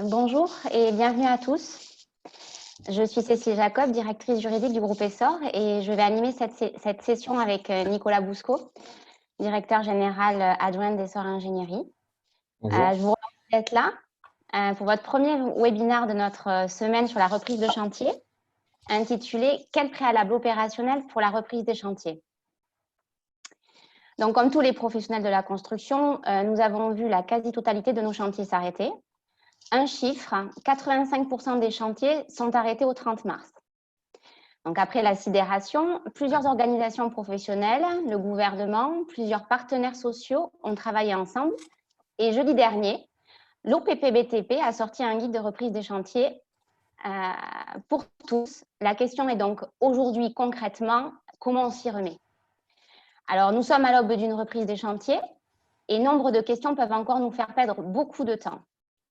Bonjour et bienvenue à tous. Je suis Cécile Jacob, directrice juridique du groupe Essor et je vais animer cette session avec Nicolas Bousco, directeur général adjoint d'Essor Ingénierie. Bonjour. Je vous remercie d'être là pour votre premier webinaire de notre semaine sur la reprise de chantier, intitulé « Quel préalable opérationnel pour la reprise des chantiers ?» Donc, comme tous les professionnels de la construction, nous avons vu la quasi-totalité de nos chantiers s'arrêter. Un chiffre, 85% des chantiers sont arrêtés au 30 mars. Donc après la sidération, plusieurs organisations professionnelles, le gouvernement, plusieurs partenaires sociaux ont travaillé ensemble. Et jeudi dernier, l'OPP-BTP a sorti un guide de reprise des chantiers pour tous. La question est donc aujourd'hui concrètement, comment on s'y remet? Alors nous sommes à l'aube d'une reprise des chantiers et nombre de questions peuvent encore nous faire perdre beaucoup de temps.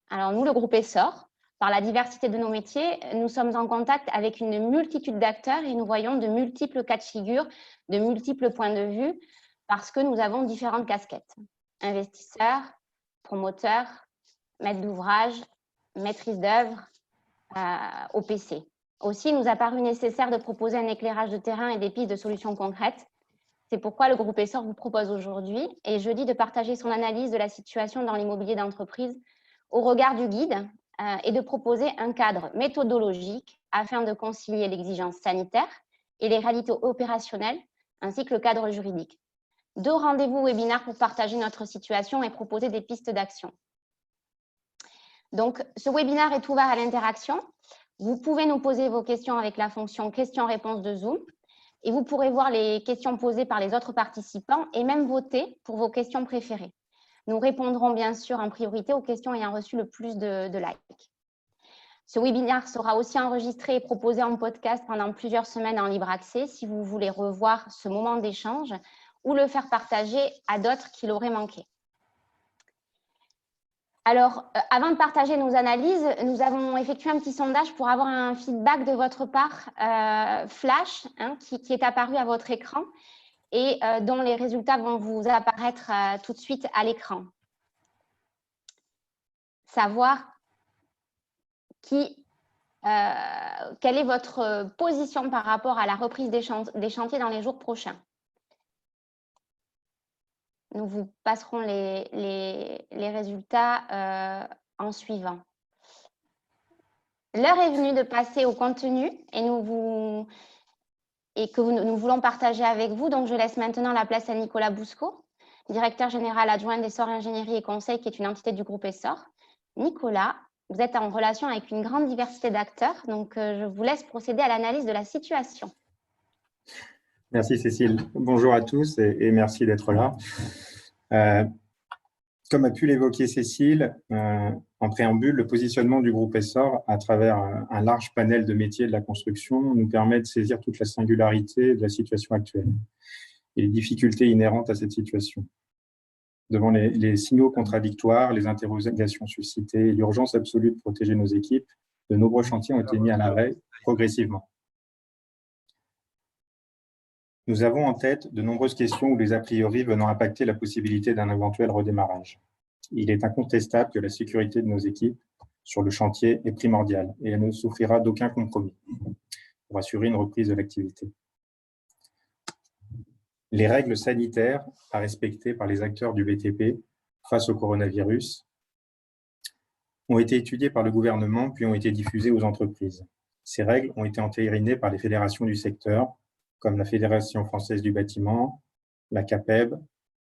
Alors nous, le groupe Essor, par la diversité de nos métiers, nous sommes en contact avec une multitude d'acteurs et nous voyons de multiples cas de figure, de multiples points de vue, parce que nous avons différentes casquettes. Investisseurs, promoteurs, maîtres d'ouvrage, maîtrise d'œuvre, OPC. Aussi, il nous a paru nécessaire de proposer un éclairage de terrain et des pistes de solutions concrètes. C'est pourquoi le groupe Essor vous propose aujourd'hui et jeudi de partager son analyse de la situation dans l'immobilier d'entreprise au regard du guide et de proposer un cadre méthodologique afin de concilier l'exigence sanitaire et les réalités opérationnelles, ainsi que le cadre juridique. 2 rendez-vous webinaires pour partager notre situation et proposer des pistes d'action. Donc, ce webinaire est ouvert à l'interaction. Vous pouvez nous poser vos questions avec la fonction questions-réponses de Zoom et vous pourrez voir les questions posées par les autres participants et même voter pour vos questions préférées. Nous répondrons bien sûr en priorité aux questions ayant reçu le plus de likes. Ce webinaire sera aussi enregistré et proposé en podcast pendant plusieurs semaines en libre accès si vous voulez revoir ce moment d'échange ou le faire partager à d'autres qui l'auraient manqué. Alors, avant de partager nos analyses, nous avons effectué un petit sondage pour avoir un feedback de votre part flash qui est apparu à votre écran et dont les résultats vont vous apparaître tout de suite à l'écran. Savoir quelle est votre position par rapport à la reprise des chantiers dans les jours prochains. Nous vous passerons les résultats en suivant. L'heure est venue de passer au contenu et nous voulons partager avec vous. Donc, je laisse maintenant la place à Nicolas Bousco, directeur général adjoint d'Essor Ingénierie et Conseil, qui est une entité du groupe Essor. Nicolas, vous êtes en relation avec une grande diversité d'acteurs, donc je vous laisse procéder à l'analyse de la situation. Merci Cécile. Bonjour à tous et merci d'être là. Comme a pu l'évoquer Cécile, en préambule, le positionnement du groupe Essor à travers un large panel de métiers de la construction nous permet de saisir toute la singularité de la situation actuelle et les difficultés inhérentes à cette situation. Devant les signaux contradictoires, les interrogations suscitées et l'urgence absolue de protéger nos équipes, de nombreux chantiers ont été mis à l'arrêt progressivement. Nous avons en tête de nombreuses questions ou des a priori venant impacter la possibilité d'un éventuel redémarrage. Il est incontestable que la sécurité de nos équipes sur le chantier est primordiale et elle ne souffrira d'aucun compromis pour assurer une reprise de l'activité. Les règles sanitaires à respecter par les acteurs du BTP face au coronavirus ont été étudiées par le gouvernement puis ont été diffusées aux entreprises. Ces règles ont été entérinées par les fédérations du secteur, comme la Fédération française du bâtiment, la CAPEB,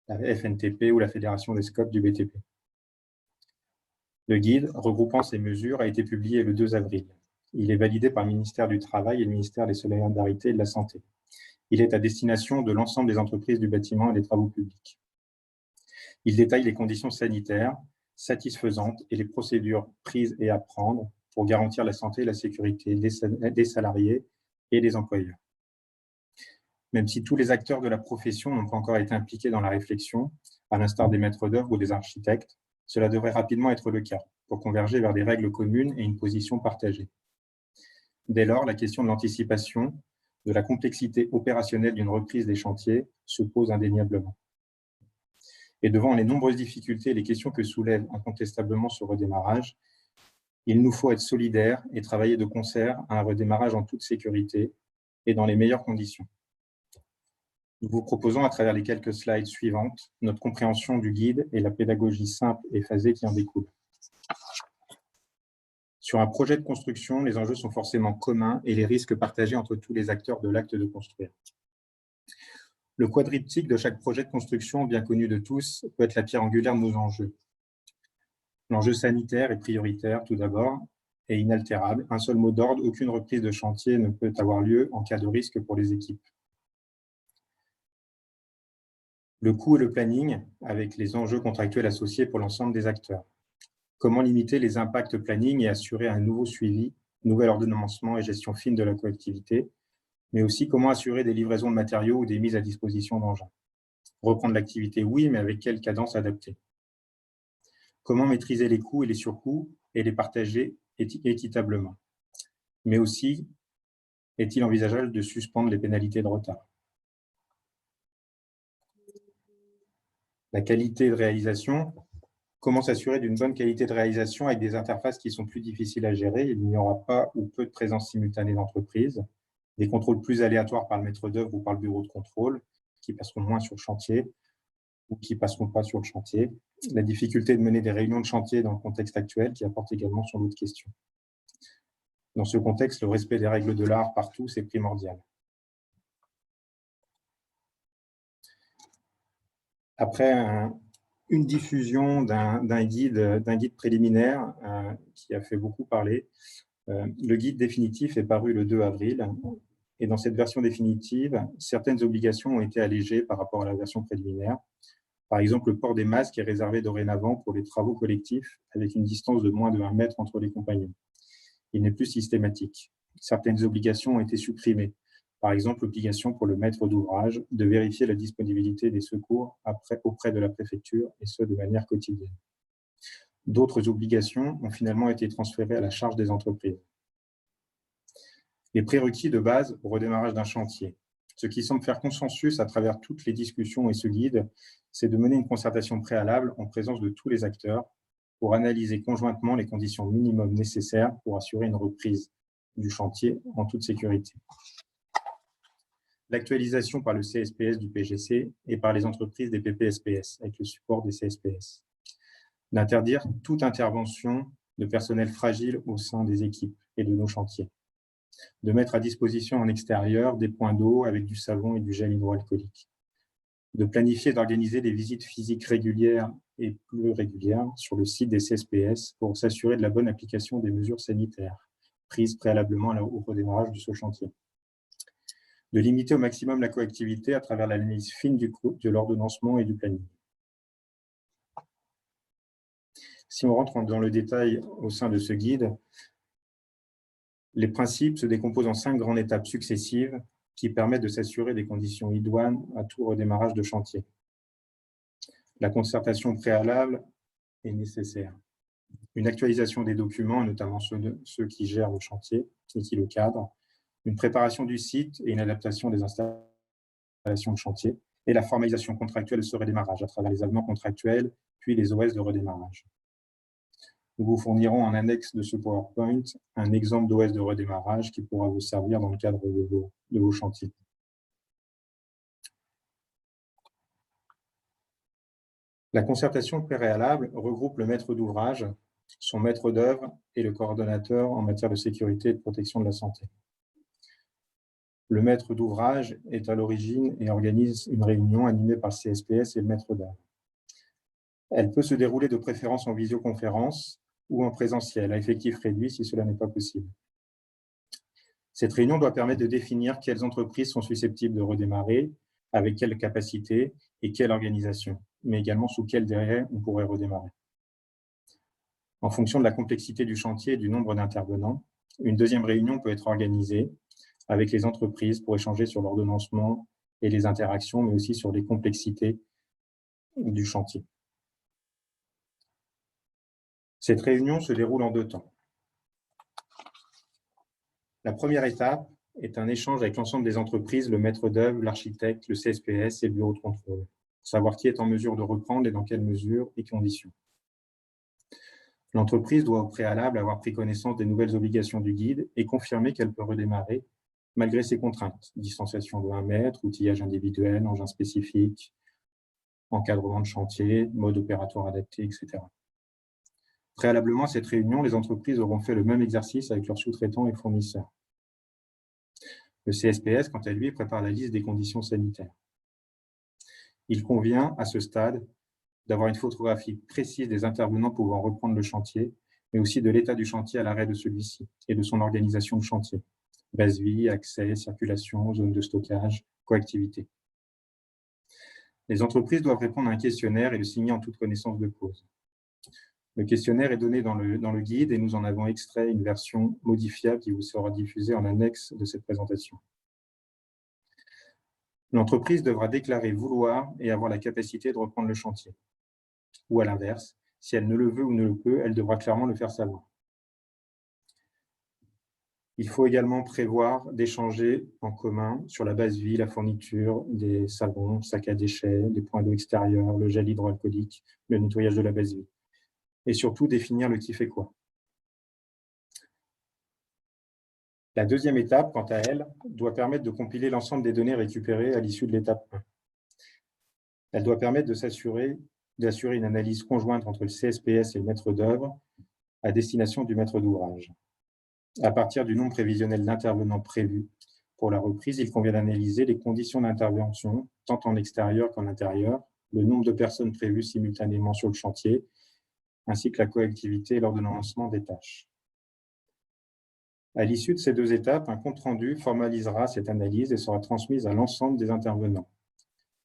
la FNTP ou la Fédération des SCOP du BTP. Le guide regroupant ces mesures a été publié le 2 avril. Il est validé par le ministère du Travail et le ministère des Solidarités et de la Santé. Il est à destination de l'ensemble des entreprises du bâtiment et des travaux publics. Il détaille les conditions sanitaires satisfaisantes et les procédures prises et à prendre pour garantir la santé et la sécurité des salariés et des employeurs. Même si tous les acteurs de la profession n'ont pas encore été impliqués dans la réflexion, à l'instar des maîtres d'œuvre ou des architectes, cela devrait rapidement être le cas pour converger vers des règles communes et une position partagée. Dès lors, la question de l'anticipation, de la complexité opérationnelle d'une reprise des chantiers se pose indéniablement. Et devant les nombreuses difficultés et les questions que soulève incontestablement ce redémarrage, Il nous faut être solidaires et travailler de concert à un redémarrage en toute sécurité et dans les meilleures conditions. Nous vous proposons, à travers les quelques slides suivantes, notre compréhension du guide et la pédagogie simple et phasée qui en découle. Sur un projet de construction, les enjeux sont forcément communs et les risques partagés entre tous les acteurs de l'acte de construire. Le quadriptyque de chaque projet de construction, bien connu de tous, peut être la pierre angulaire de nos enjeux. L'enjeu sanitaire est prioritaire, tout d'abord, et inaltérable. Un seul mot d'ordre, aucune reprise de chantier ne peut avoir lieu en cas de risque pour les équipes. Le coût et le planning, avec les enjeux contractuels associés pour l'ensemble des acteurs. Comment limiter les impacts planning et assurer un nouveau suivi, nouvel ordonnancement et gestion fine de la collectivité, mais aussi comment assurer des livraisons de matériaux ou des mises à disposition d'engins. Reprendre l'activité, oui, mais avec quelle cadence adaptée. Comment maîtriser les coûts et les surcoûts et les partager équitablement. Mais aussi, est-il envisageable de suspendre les pénalités de retard? La qualité de réalisation. Comment s'assurer d'une bonne qualité de réalisation avec des interfaces qui sont plus difficiles à gérer? Il n'y aura pas ou peu de présence simultanée d'entreprise, des contrôles plus aléatoires par le maître d'œuvre ou par le bureau de contrôle, qui passeront moins sur le chantier ou qui ne passeront pas sur le chantier. La difficulté de mener des réunions de chantier dans le contexte actuel, qui apporte également son lot de questions. Dans ce contexte, le respect des règles de l'art partout, c'est primordial. Après une diffusion d'un guide préliminaire qui a fait beaucoup parler, le guide définitif est paru le 2 avril. Et dans cette version définitive, certaines obligations ont été allégées par rapport à la version préliminaire. Par exemple, le port des masques est réservé dorénavant pour les travaux collectifs avec une distance de moins de 1 mètre entre les compagnons. Il n'est plus systématique. Certaines obligations ont été supprimées. Par exemple, l'obligation pour le maître d'ouvrage de vérifier la disponibilité des secours auprès de la préfecture, et ce, de manière quotidienne. D'autres obligations ont finalement été transférées à la charge des entreprises. Les prérequis de base au redémarrage d'un chantier. Ce qui semble faire consensus à travers toutes les discussions et ce guide, c'est de mener une concertation préalable en présence de tous les acteurs pour analyser conjointement les conditions minimum nécessaires pour assurer une reprise du chantier en toute sécurité. L'actualisation par le CSPS du PGC et par les entreprises des PPSPS avec le support des CSPS. D'interdire toute intervention de personnel fragile au sein des équipes et de nos chantiers. De mettre à disposition en extérieur des points d'eau avec du savon et du gel hydroalcoolique. De planifier et d'organiser des visites physiques régulières et plus régulières sur le site des CSPS pour s'assurer de la bonne application des mesures sanitaires prises préalablement au redémarrage de ce chantier. De limiter au maximum la coactivité à travers l'analyse fine de l'ordonnancement et du planning. Si on rentre dans le détail au sein de ce guide, les principes se décomposent en 5 grandes étapes successives qui permettent de s'assurer des conditions idoines à tout redémarrage de chantier. La concertation préalable est nécessaire. Une actualisation des documents, notamment ceux qui gèrent le chantier et qui le cadrent. Une préparation du site et une adaptation des installations de chantier. Et la formalisation contractuelle de ce redémarrage à travers les avenants contractuels, puis les OS de redémarrage. Nous vous fournirons en annexe de ce PowerPoint un exemple d'OS de redémarrage qui pourra vous servir dans le cadre de vos chantiers. La concertation préalable regroupe le maître d'ouvrage, son maître d'œuvre et le coordonnateur en matière de sécurité et de protection de la santé. Le maître d'ouvrage est à l'origine et organise une réunion animée par le CSPS et le maître d'œuvre. Elle peut se dérouler de préférence en visioconférence ou en présentiel, à effectif réduit si cela n'est pas possible. Cette réunion doit permettre de définir quelles entreprises sont susceptibles de redémarrer, avec quelle capacité et quelle organisation, mais également sous quel délai on pourrait redémarrer. En fonction de la complexité du chantier et du nombre d'intervenants, une deuxième réunion peut être organisée avec les entreprises pour échanger sur l'ordonnancement et les interactions, mais aussi sur les complexités du chantier. Cette réunion se déroule en 2 temps. La première étape est un échange avec l'ensemble des entreprises, le maître d'œuvre, l'architecte, le CSPS et le bureau de contrôle, pour savoir qui est en mesure de reprendre et dans quelles mesures et conditions. L'entreprise doit au préalable avoir pris connaissance des nouvelles obligations du guide et confirmer qu'elle peut redémarrer malgré ces contraintes, distanciation de 1 mètre, outillage individuel, engin spécifique, encadrement de chantier, mode opératoire adapté, etc. Préalablement à cette réunion, les entreprises auront fait le même exercice avec leurs sous-traitants et fournisseurs. Le CSPS, quant à lui, prépare la liste des conditions sanitaires. Il convient, à ce stade, d'avoir une photographie précise des intervenants pouvant reprendre le chantier, mais aussi de l'état du chantier à l'arrêt de celui-ci et de son organisation de chantier. Base vie, accès, circulation, zone de stockage, coactivité. Les entreprises doivent répondre à un questionnaire et le signer en toute connaissance de cause. Le questionnaire est donné dans le guide et nous en avons extrait une version modifiable qui vous sera diffusée en annexe de cette présentation. L'entreprise devra déclarer vouloir et avoir la capacité de reprendre le chantier. Ou à l'inverse, si elle ne le veut ou ne le peut, elle devra clairement le faire savoir. Il faut également prévoir d'échanger en commun sur la base vie, la fourniture des savons, sacs à déchets, les points d'eau extérieurs, le gel hydroalcoolique, le nettoyage de la base vie. Et surtout définir le qui fait quoi. La deuxième étape, quant à elle, doit permettre de compiler l'ensemble des données récupérées à l'issue de l'étape 1. Elle doit permettre d'assurer une analyse conjointe entre le CSPS et le maître d'œuvre à destination du maître d'ouvrage. À partir du nombre prévisionnel d'intervenants prévus pour la reprise, il convient d'analyser les conditions d'intervention, tant en extérieur qu'en intérieur, le nombre de personnes prévues simultanément sur le chantier, ainsi que la coactivité et l'ordonnancement des tâches. À l'issue de ces deux étapes, un compte-rendu formalisera cette analyse et sera transmise à l'ensemble des intervenants,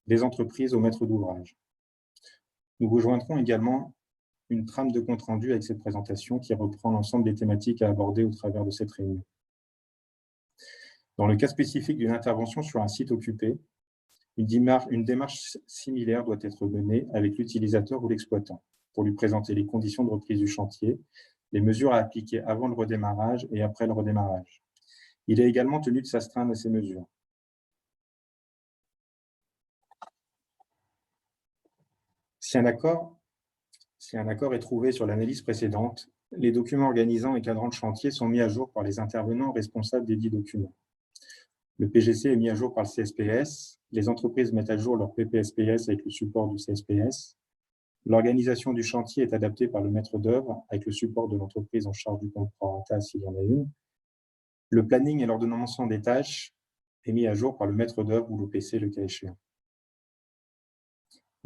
des entreprises au maître d'ouvrage. Nous vous joindrons également une trame de compte-rendu avec cette présentation qui reprend l'ensemble des thématiques à aborder au travers de cette réunion. Dans le cas spécifique d'une intervention sur un site occupé, une démarche similaire doit être menée avec l'utilisateur ou l'exploitant pour lui présenter les conditions de reprise du chantier, les mesures à appliquer avant le redémarrage et après le redémarrage. Il est également tenu de s'astreindre à ces mesures. Si un accord est trouvé sur l'analyse précédente, les documents organisants et cadrans de chantier sont mis à jour par les intervenants responsables des dits documents. Le PGC est mis à jour par le CSPS, les entreprises mettent à jour leur PPSPS avec le support du CSPS, l'organisation du chantier est adaptée par le maître d'œuvre avec le support de l'entreprise en charge du compte prorata s'il y en a une, le planning et l'ordonnancement des tâches est mis à jour par le maître d'œuvre ou l'OPC le cas échéant.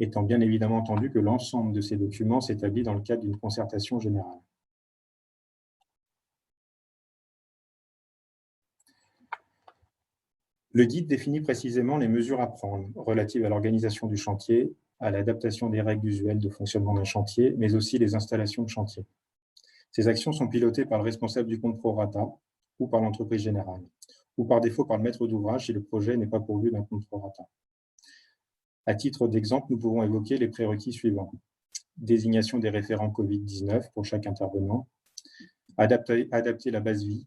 Étant bien évidemment entendu que l'ensemble de ces documents s'établit dans le cadre d'une concertation générale. Le guide définit précisément les mesures à prendre relatives à l'organisation du chantier, à l'adaptation des règles usuelles de fonctionnement d'un chantier, mais aussi les installations de chantier. Ces actions sont pilotées par le responsable du compte prorata ou par l'entreprise générale, ou par défaut par le maître d'ouvrage si le projet n'est pas pourvu d'un compte prorata. À titre d'exemple, nous pouvons évoquer les prérequis suivants. Désignation des référents Covid-19 pour chaque intervenant, adapter la base vie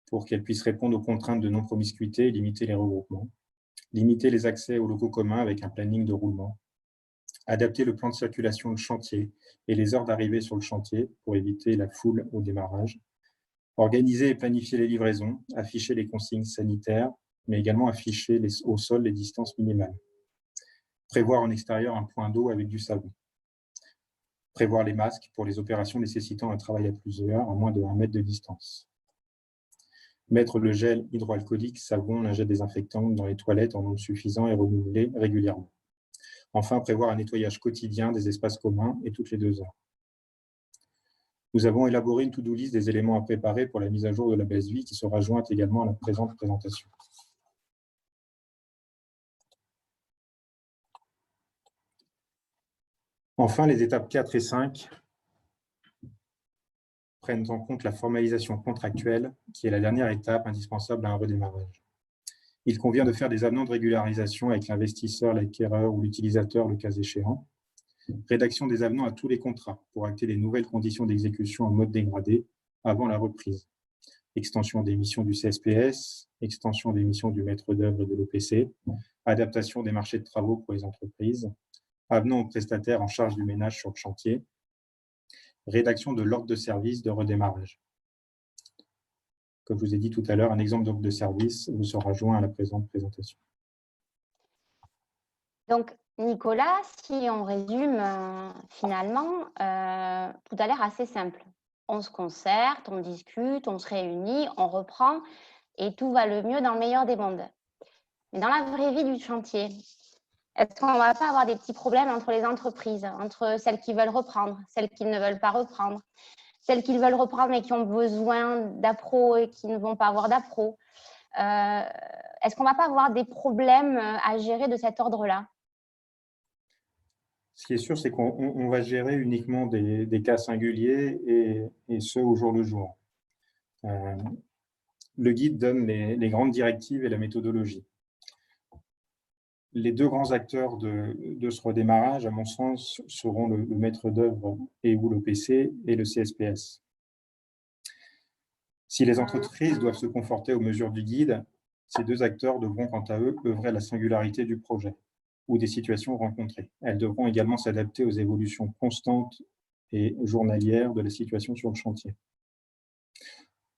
pour qu'elle puisse répondre aux contraintes de non-promiscuité et limiter les regroupements, limiter les accès aux locaux communs avec un planning de roulement, adapter le plan de circulation de chantier et les heures d'arrivée sur le chantier pour éviter la foule au démarrage, organiser et planifier les livraisons, afficher les consignes sanitaires, mais également afficher au sol les distances minimales. Prévoir en extérieur un point d'eau avec du savon. Prévoir les masques pour les opérations nécessitant un travail à plusieurs, à moins de 1 mètre de distance. Mettre le gel hydroalcoolique, savon, lingette désinfectante dans les toilettes en nombre suffisant et renouveler régulièrement. Enfin, prévoir un nettoyage quotidien des espaces communs et toutes les 2 heures. Nous avons élaboré une to-do list des éléments à préparer pour la mise à jour de la base vie qui sera jointe également à la présente présentation. Enfin, les étapes 4 et 5 prennent en compte la formalisation contractuelle, qui est la dernière étape indispensable à un redémarrage. Il convient de faire des avenants de régularisation avec l'investisseur, l'acquéreur ou l'utilisateur, le cas échéant. Rédaction des avenants à tous les contrats pour acter les nouvelles conditions d'exécution en mode dégradé avant la reprise. Extension des missions du CSPS, extension des missions du maître d'œuvre et de l'OPC, adaptation des marchés de travaux pour les entreprises, avenant aux prestataires en charge du ménage sur le chantier, rédaction de l'ordre de service de redémarrage. Comme je vous ai dit tout à l'heure, un exemple d'ordre de service vous sera joint à la présente présentation. Donc, Nicolas, si on résume finalement, tout a l'air assez simple. On se concerte, on discute, on se réunit, on reprend et tout va le mieux dans le meilleur des mondes. Mais dans la vraie vie du chantier, est-ce qu'on ne va pas avoir des petits problèmes entre les entreprises, entre celles qui veulent reprendre, celles qui ne veulent pas reprendre, celles qui veulent reprendre mais qui ont besoin d'appro et qui ne vont pas avoir d'appro? Est-ce qu'on ne va pas avoir des problèmes à gérer de cet ordre-là? Ce qui est sûr, c'est qu'on va gérer uniquement des cas singuliers et ceux au jour le jour. Le guide donne les grandes directives et la méthodologie. Les deux grands acteurs de ce redémarrage, à mon sens, seront le maître d'œuvre et ou l'EPC et le CSPS. Si les entreprises doivent se conforter aux mesures du guide, ces deux acteurs devront, quant à eux, œuvrer à la singularité du projet ou des situations rencontrées. Elles devront également s'adapter aux évolutions constantes et journalières de la situation sur le chantier.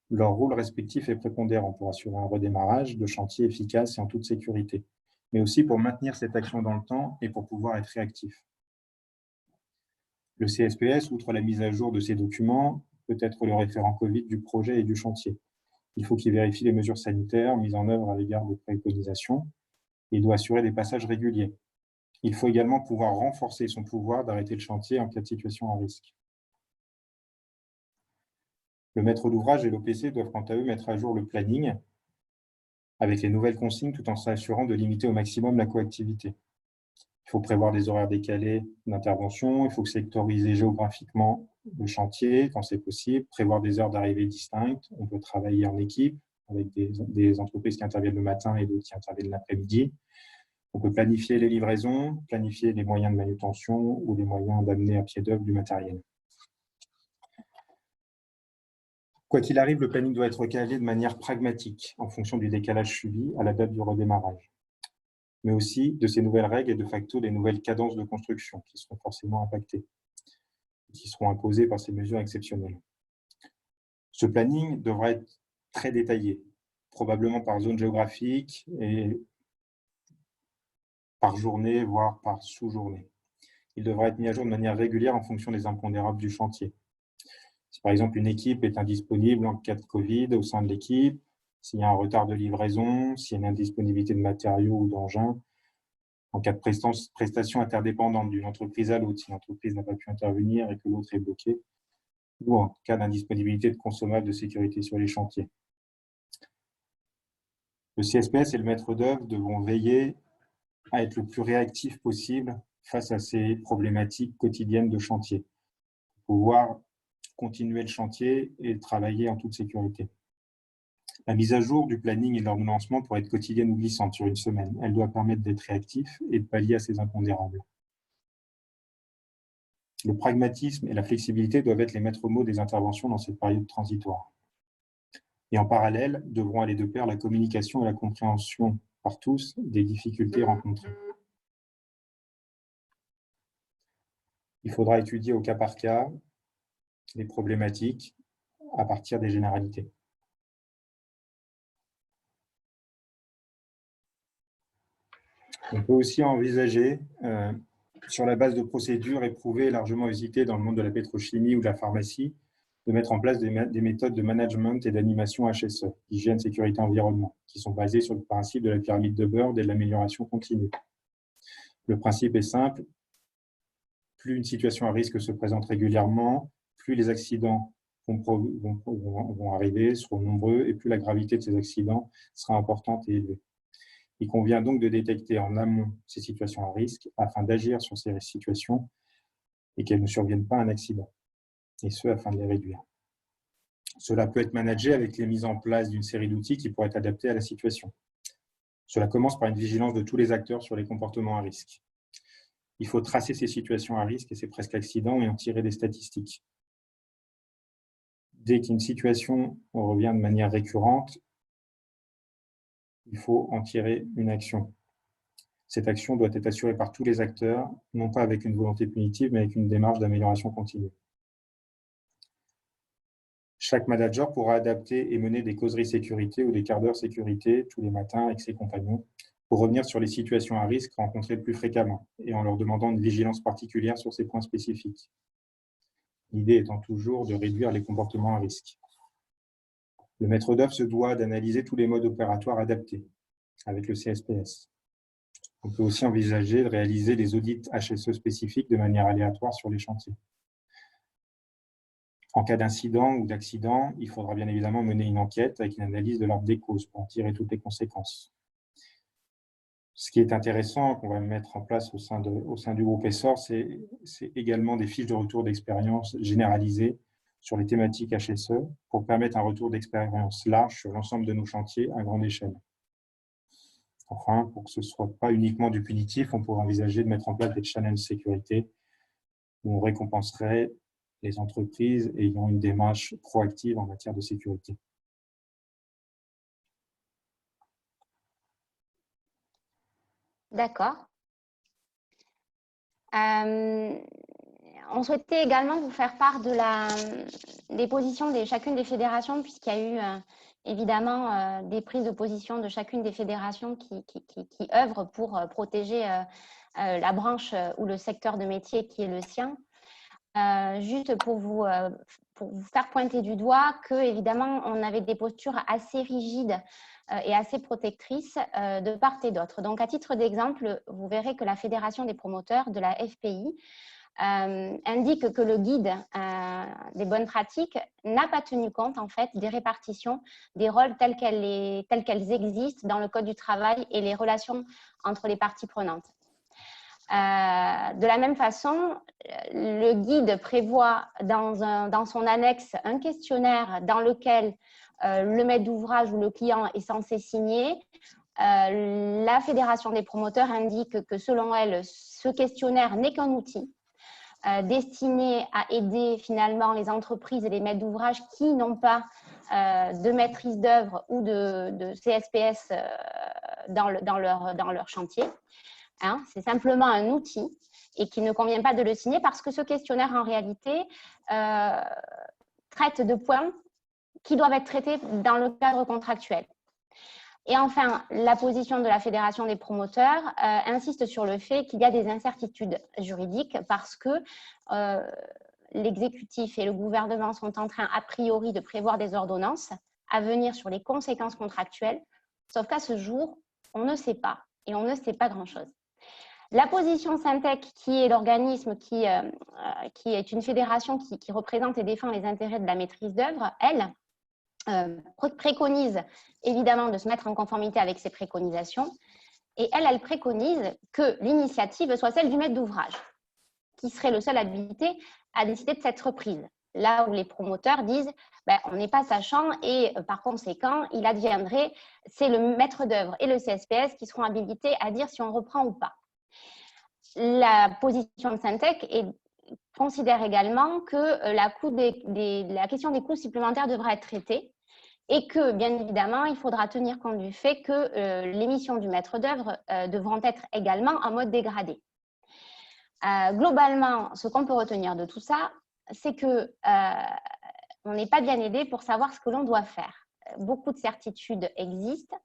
Leur rôle respectif est prépondérant pour assurer un redémarrage de chantier efficace et en toute sécurité, mais aussi pour maintenir cette action dans le temps et pour pouvoir être réactif. Le CSPS, outre la mise à jour de ses documents, peut être le référent Covid du projet et du chantier. Il faut qu'il vérifie les mesures sanitaires mises en œuvre à l'égard des préconisations. Il doit assurer des passages réguliers. Il faut également pouvoir renforcer son pouvoir d'arrêter le chantier en cas de situation à risque. Le maître d'ouvrage et l'OPC doivent quant à eux mettre à jour le planning avec les nouvelles consignes tout en s'assurant de limiter au maximum la coactivité. Il faut prévoir des horaires décalés d'intervention, il faut sectoriser géographiquement le chantier quand c'est possible, prévoir des heures d'arrivée distinctes. On peut travailler en équipe avec des entreprises qui interviennent le matin et d'autres qui interviennent l'après-midi. On peut planifier les livraisons, planifier les moyens de manutention ou les moyens d'amener à pied d'œuvre du matériel. Quoi qu'il arrive, le planning doit être calé de manière pragmatique en fonction du décalage subi à la date du redémarrage, mais aussi de ces nouvelles règles et de facto des nouvelles cadences de construction qui seront forcément impactées, qui seront imposées par ces mesures exceptionnelles. Ce planning devra être très détaillé, probablement par zone géographique et par journée, voire par sous-journée. Il devra être mis à jour de manière régulière en fonction des impondérables du chantier. Si par exemple une équipe est indisponible en cas de Covid au sein de l'équipe, s'il y a un retard de livraison, s'il y a une indisponibilité de matériaux ou d'engins, en cas de prestation interdépendante d'une entreprise à l'autre, si l'entreprise n'a pas pu intervenir et que l'autre est bloqué, ou en cas d'indisponibilité de consommables de sécurité sur les chantiers. Le CSPS et le maître d'œuvre devront veiller à être le plus réactif possible face à ces problématiques quotidiennes de chantier, pour pouvoir continuer le chantier et travailler en toute sécurité. La mise à jour du planning et de l'ordonnancement pourrait être quotidienne ou glissante sur une semaine. Elle doit permettre d'être réactif et de pallier à ces impondérables. Le pragmatisme et la flexibilité doivent être les maîtres mots des interventions dans cette période transitoire. Et en parallèle, devront aller de pair la communication et la compréhension par tous des difficultés rencontrées. Il faudra étudier au cas par cas les problématiques à partir des généralités. On peut aussi envisager, sur la base de procédures éprouvées et largement usitées dans le monde de la pétrochimie ou de la pharmacie, de mettre en place des méthodes de management et d'animation HSE, hygiène, sécurité, environnement, qui sont basées sur le principe de la pyramide de Bird et de l'amélioration continue. Le principe est simple, plus une situation à risque se présente régulièrement, plus les accidents vont arriver, seront nombreux, et plus la gravité de ces accidents sera importante et élevée. Il convient donc de détecter en amont ces situations à risque afin d'agir sur ces situations et qu'elles ne surviennent pas à un accident, et ce afin de les réduire. Cela peut être managé avec les mises en place d'une série d'outils qui pourraient être adaptés à la situation. Cela commence par une vigilance de tous les acteurs sur les comportements à risque. Il faut tracer ces situations à risque et ces presque accidents et en tirer des statistiques. Dès qu'une situation revient de manière récurrente, il faut en tirer une action. Cette action doit être assurée par tous les acteurs, non pas avec une volonté punitive, mais avec une démarche d'amélioration continue. Chaque manager pourra adapter et mener des causeries sécurité ou des quarts d'heure sécurité tous les matins avec ses compagnons pour revenir sur les situations à risque rencontrées plus fréquemment et en leur demandant une vigilance particulière sur ces points spécifiques. L'idée étant toujours de réduire les comportements à risque. Le maître d'œuvre se doit d'analyser tous les modes opératoires adaptés avec le CSPS. On peut aussi envisager de réaliser des audits HSE spécifiques de manière aléatoire sur les chantiers. En cas d'incident ou d'accident, il faudra bien évidemment mener une enquête avec une analyse de l'ordre des causes pour en tirer toutes les conséquences. Ce qui est intéressant, qu'on va mettre en place au sein du groupe Essor, c'est également des fiches de retour d'expérience généralisées sur les thématiques HSE pour permettre un retour d'expérience large sur l'ensemble de nos chantiers à grande échelle. Enfin, pour que ce ne soit pas uniquement du punitif, on pourrait envisager de mettre en place des challenges sécurité où on récompenserait les entreprises ayant une démarche proactive en matière de sécurité. D'accord. On souhaitait également vous faire part des positions de chacune des fédérations, puisqu'il y a eu évidemment des prises de position de chacune des fédérations qui œuvrent pour protéger la branche ou le secteur de métier qui est le sien. Juste pour vous faire pointer du doigt que, évidemment, on avait des postures assez rigides et assez protectrices de part et d'autre. Donc, à titre d'exemple, vous verrez que la Fédération des promoteurs de la FPI indique que le guide des bonnes pratiques n'a pas tenu compte en fait des répartitions des rôles telles qu'elles existent dans le Code du travail et les relations entre les parties prenantes. De la même façon, le guide prévoit dans son annexe un questionnaire dans lequel le maître d'ouvrage ou le client est censé signer. La Fédération des promoteurs indique que selon elle, ce questionnaire n'est qu'un outil destiné à aider finalement les entreprises et les maîtres d'ouvrage qui n'ont pas de maîtrise d'œuvre ou de CSPS dans leur chantier. Hein, c'est simplement un outil et qu'il ne convient pas de le signer parce que ce questionnaire, en réalité, traite de points qui doivent être traités dans le cadre contractuel. Et enfin, la position de la Fédération des promoteurs insiste sur le fait qu'il y a des incertitudes juridiques parce que l'exécutif et le gouvernement sont en train, a priori, de prévoir des ordonnances à venir sur les conséquences contractuelles, sauf qu'à ce jour, on ne sait pas et on ne sait pas grand-chose. La position Syntec, qui est l'organisme qui est une fédération qui représente et défend les intérêts de la maîtrise d'œuvre, elle préconise évidemment de se mettre en conformité avec ces préconisations et elle préconise que l'initiative soit celle du maître d'ouvrage, qui serait le seul habilité à décider de cette reprise. Là où les promoteurs disent on n'est pas sachant et par conséquent, il adviendrait, c'est le maître d'œuvre et le CSPS qui seront habilités à dire si on reprend ou pas. La position de Syntec considère également que la question des coûts supplémentaires devra être traitée et que, bien évidemment, il faudra tenir compte du fait que les missions du maître d'œuvre devront être également en mode dégradé. Globalement, ce qu'on peut retenir de tout ça, c'est que on n'est pas bien aidé pour savoir ce que l'on doit faire. Beaucoup de certitudes existent,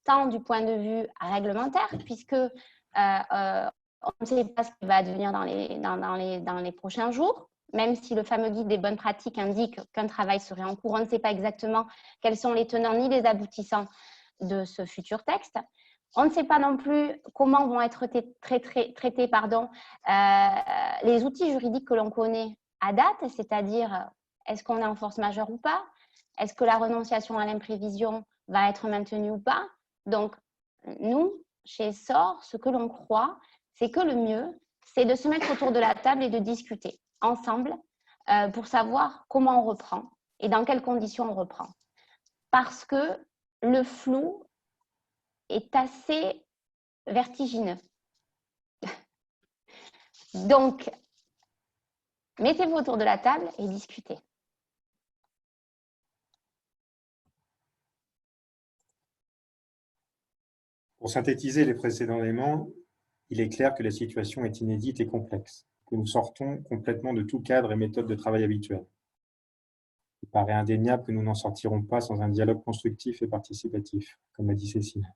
tant du point de vue réglementaire, puisque on ne sait pas ce qui va advenir dans les prochains jours, même si le fameux guide des bonnes pratiques indique qu'un travail serait en cours. On ne sait pas exactement quels sont les tenants ni les aboutissants de ce futur texte. On ne sait pas non plus comment vont être traités les outils juridiques que l'on connaît à date, c'est-à-dire est-ce qu'on est en force majeure ou pas, est-ce que la renonciation à l'imprévision va être maintenue ou pas. Donc, nous, chez Essor, ce que l'on croit, c'est que le mieux, c'est de se mettre autour de la table et de discuter ensemble pour savoir comment on reprend et dans quelles conditions on reprend. Parce que le flou est assez vertigineux. Donc, mettez-vous autour de la table et discutez. Pour synthétiser les précédents éléments, il est clair que la situation est inédite et complexe, que nous sortons complètement de tout cadre et méthode de travail habituel. Il paraît indéniable que nous n'en sortirons pas sans un dialogue constructif et participatif, comme l'a dit Cécile.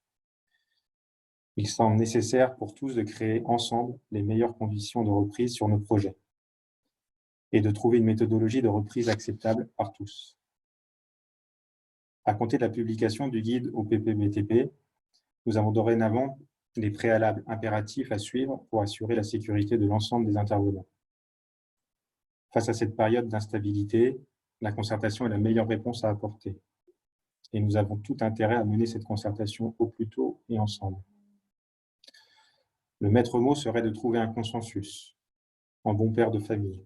Il semble nécessaire pour tous de créer ensemble les meilleures conditions de reprise sur nos projets et de trouver une méthodologie de reprise acceptable par tous. À compter de la publication du guide au PPBTP, nous avons dorénavant des préalables impératifs à suivre pour assurer la sécurité de l'ensemble des intervenants. Face à cette période d'instabilité, la concertation est la meilleure réponse à apporter. Et nous avons tout intérêt à mener cette concertation au plus tôt et ensemble. Le maître mot serait de trouver un consensus, en bon père de famille,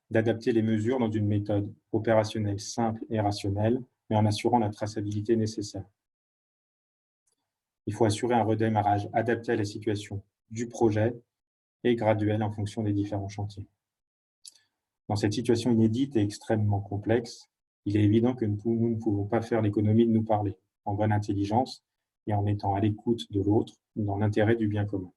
d'adapter les mesures dans une méthode opérationnelle simple et rationnelle, mais en assurant la traçabilité nécessaire. Il faut assurer un redémarrage adapté à la situation du projet et graduel en fonction des différents chantiers. Dans cette situation inédite et extrêmement complexe, il est évident que nous ne pouvons pas faire l'économie de nous parler, en bonne intelligence et en étant à l'écoute de l'autre dans l'intérêt du bien commun.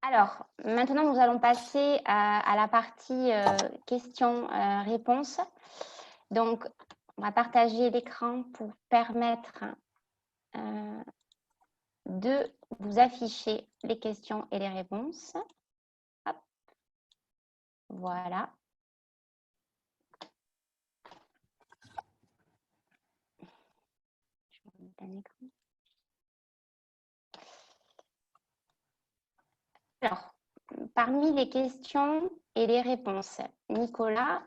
Alors, maintenant, nous allons passer à la partie questions-réponses. Donc, on va partager l'écran pour permettre de vous afficher les questions et les réponses. Hop. Voilà. Je vais remettre un écran. Alors, parmi les questions et les réponses, Nicolas,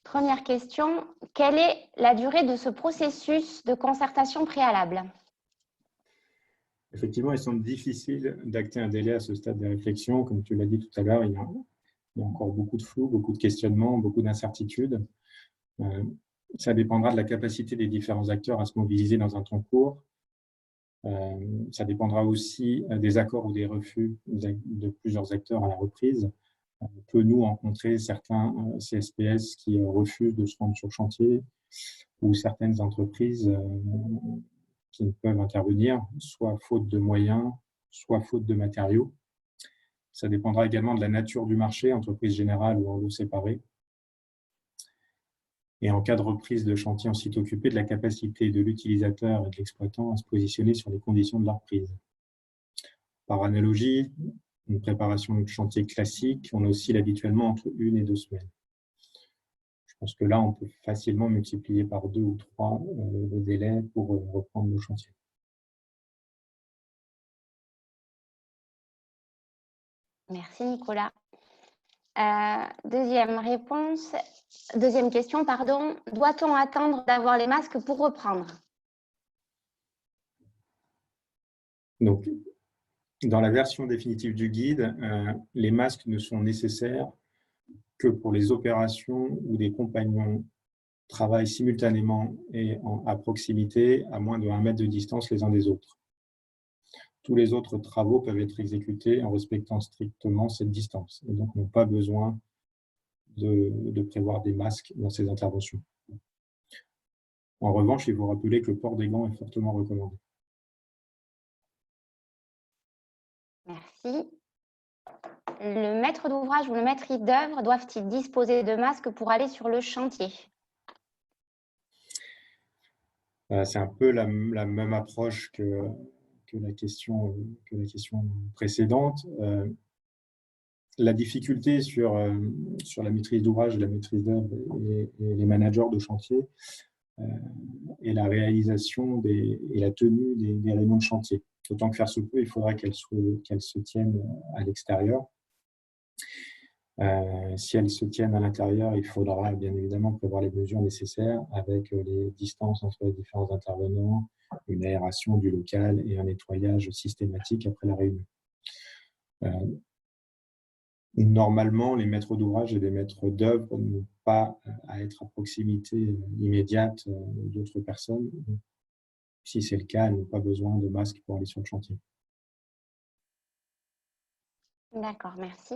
première question, quelle est la durée de ce processus de concertation préalable? Effectivement, il semble difficile d'acter un délai à ce stade des réflexions. Comme tu l'as dit tout à l'heure, il y a encore beaucoup de flou, beaucoup de questionnements, beaucoup d'incertitudes. Ça dépendra de la capacité des différents acteurs à se mobiliser dans un temps court. Ça dépendra aussi des accords ou des refus de plusieurs acteurs à la reprise. On peut nous rencontrer certains CSPS qui refusent de se rendre sur chantier ou certaines entreprises qui ne peuvent intervenir, soit faute de moyens, soit faute de matériaux. Ça dépendra également de la nature du marché, entreprise générale ou en lot séparé. Et en cas de reprise de chantier en site occupé, de la capacité de l'utilisateur et de l'exploitant à se positionner sur les conditions de la reprise. Par analogie, une préparation de chantier classique, on oscille habituellement entre 1 et 2 semaines. Je pense que là, on peut facilement multiplier par 2 ou 3 le délai pour reprendre nos chantiers. Merci Nicolas. Deuxième question, pardon. Doit-on attendre d'avoir les masques pour reprendre? Donc, dans la version définitive du guide, les masques ne sont nécessaires que pour les opérations où des compagnons travaillent simultanément et à proximité, à moins de 1 mètre de distance les uns des autres. Tous les autres travaux peuvent être exécutés en respectant strictement cette distance et donc n'ont pas besoin de prévoir des masques dans ces interventions. En revanche, il faut rappeler que le port des gants est fortement recommandé. Merci. Le maître d'ouvrage ou le maîtrise d'œuvre doivent-ils disposer de masques pour aller sur le chantier? C'est un peu la même approche que la question précédente. La difficulté sur la maîtrise d'ouvrage, la maîtrise d'œuvre et les managers de chantier et la réalisation et la tenue des réunions de chantier. Autant que faire se peut, il faudra qu'elles se tiennent à l'extérieur. Si elles se tiennent à l'intérieur, il faudra bien évidemment prévoir les mesures nécessaires avec les distances entre les différents intervenants, une aération du local et un nettoyage systématique après la réunion. Normalement, les maîtres d'ouvrage et les maîtres d'œuvre n'ont pas à être à proximité immédiate d'autres personnes. Si c'est le cas, elles n'ont pas besoin de masque pour aller sur le chantier. D'accord, merci.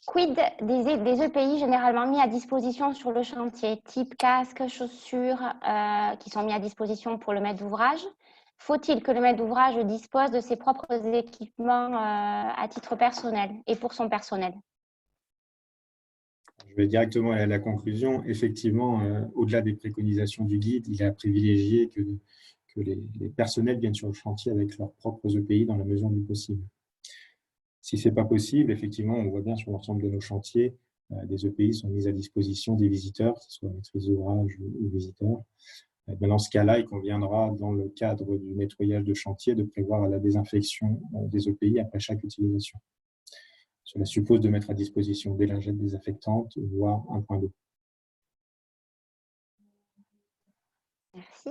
Quid des EPI généralement mis à disposition sur le chantier, type casque, chaussures, qui sont mis à disposition pour le maître d'ouvrage, faut-il que le maître d'ouvrage dispose de ses propres équipements à titre personnel et pour son personnel? Je vais directement à la conclusion. Effectivement, au-delà des préconisations du guide, il est à privilégier que les personnels viennent sur le chantier avec leurs propres EPI dans la mesure du possible. Si ce n'est pas possible, effectivement, on voit bien sur l'ensemble de nos chantiers, des EPI sont mis à disposition des visiteurs, que ce soit maîtrise d'ouvrage ou visiteurs. Dans ce cas-là, il conviendra, dans le cadre du nettoyage de chantier, de prévoir la désinfection des EPI après chaque utilisation. Cela suppose de mettre à disposition des lingettes désinfectantes, voire un point d'eau. Merci.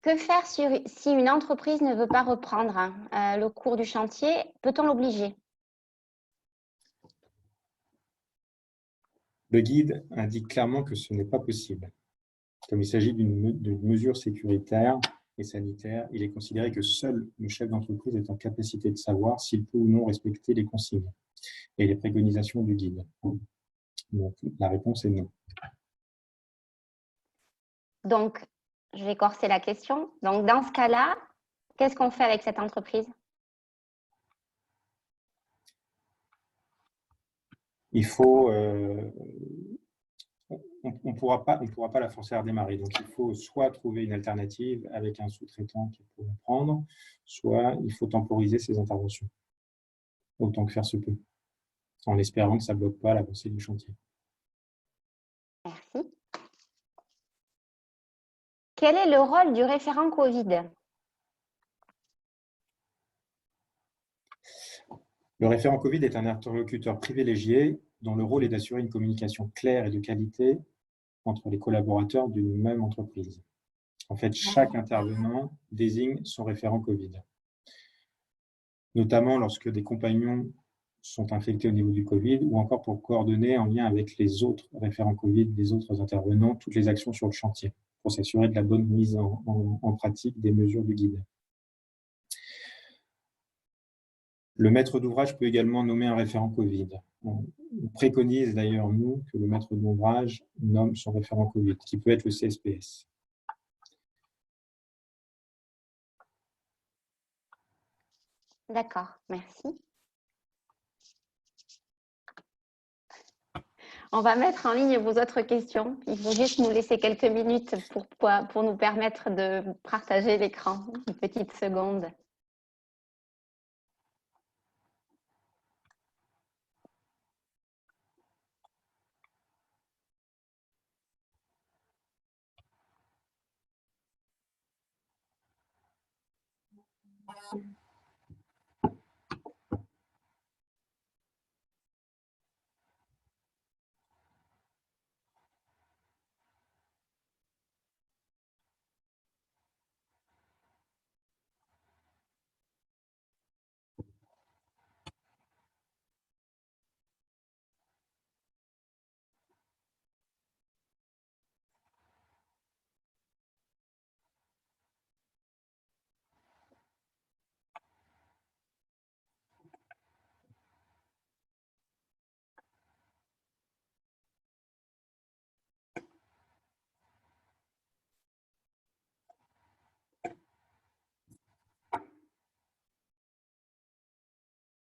Que faire si une entreprise ne veut pas reprendre le cours du chantier? Peut-on l'obliger? Le guide indique clairement que ce n'est pas possible. Comme il s'agit d'une mesure sécuritaire et sanitaire, il est considéré que seul le chef d'entreprise est en capacité de savoir s'il peut ou non respecter les consignes et les préconisations du guide. Donc, la réponse est non. Donc, je vais corser la question. Donc, dans ce cas-là, qu'est-ce qu'on fait avec cette entreprise? Il faut... on ne pourra pas la forcer à redémarrer. Donc, il faut soit trouver une alternative avec un sous-traitant qui pourrait prendre, soit il faut temporiser ces interventions, autant que faire se peut, en espérant que ça ne bloque pas l'avancée du chantier. Merci. Quel est le rôle du référent Covid? Le référent Covid est un interlocuteur privilégié dont le rôle est d'assurer une communication claire et de qualité entre les collaborateurs d'une même entreprise. En fait, chaque intervenant désigne son référent Covid, notamment lorsque des compagnons sont infectés au niveau du Covid ou encore pour coordonner en lien avec les autres référents Covid, les autres intervenants, toutes les actions sur le chantier pour s'assurer de la bonne mise en pratique des mesures du guide. Le maître d'ouvrage peut également nommer un référent Covid. On préconise d'ailleurs, nous, que le maître d'ouvrage nomme son référent Covid, qui peut être le CSPS. D'accord, merci. On va mettre en ligne vos autres questions. Il faut juste nous laisser quelques minutes pour nous permettre de partager l'écran. Une petite seconde.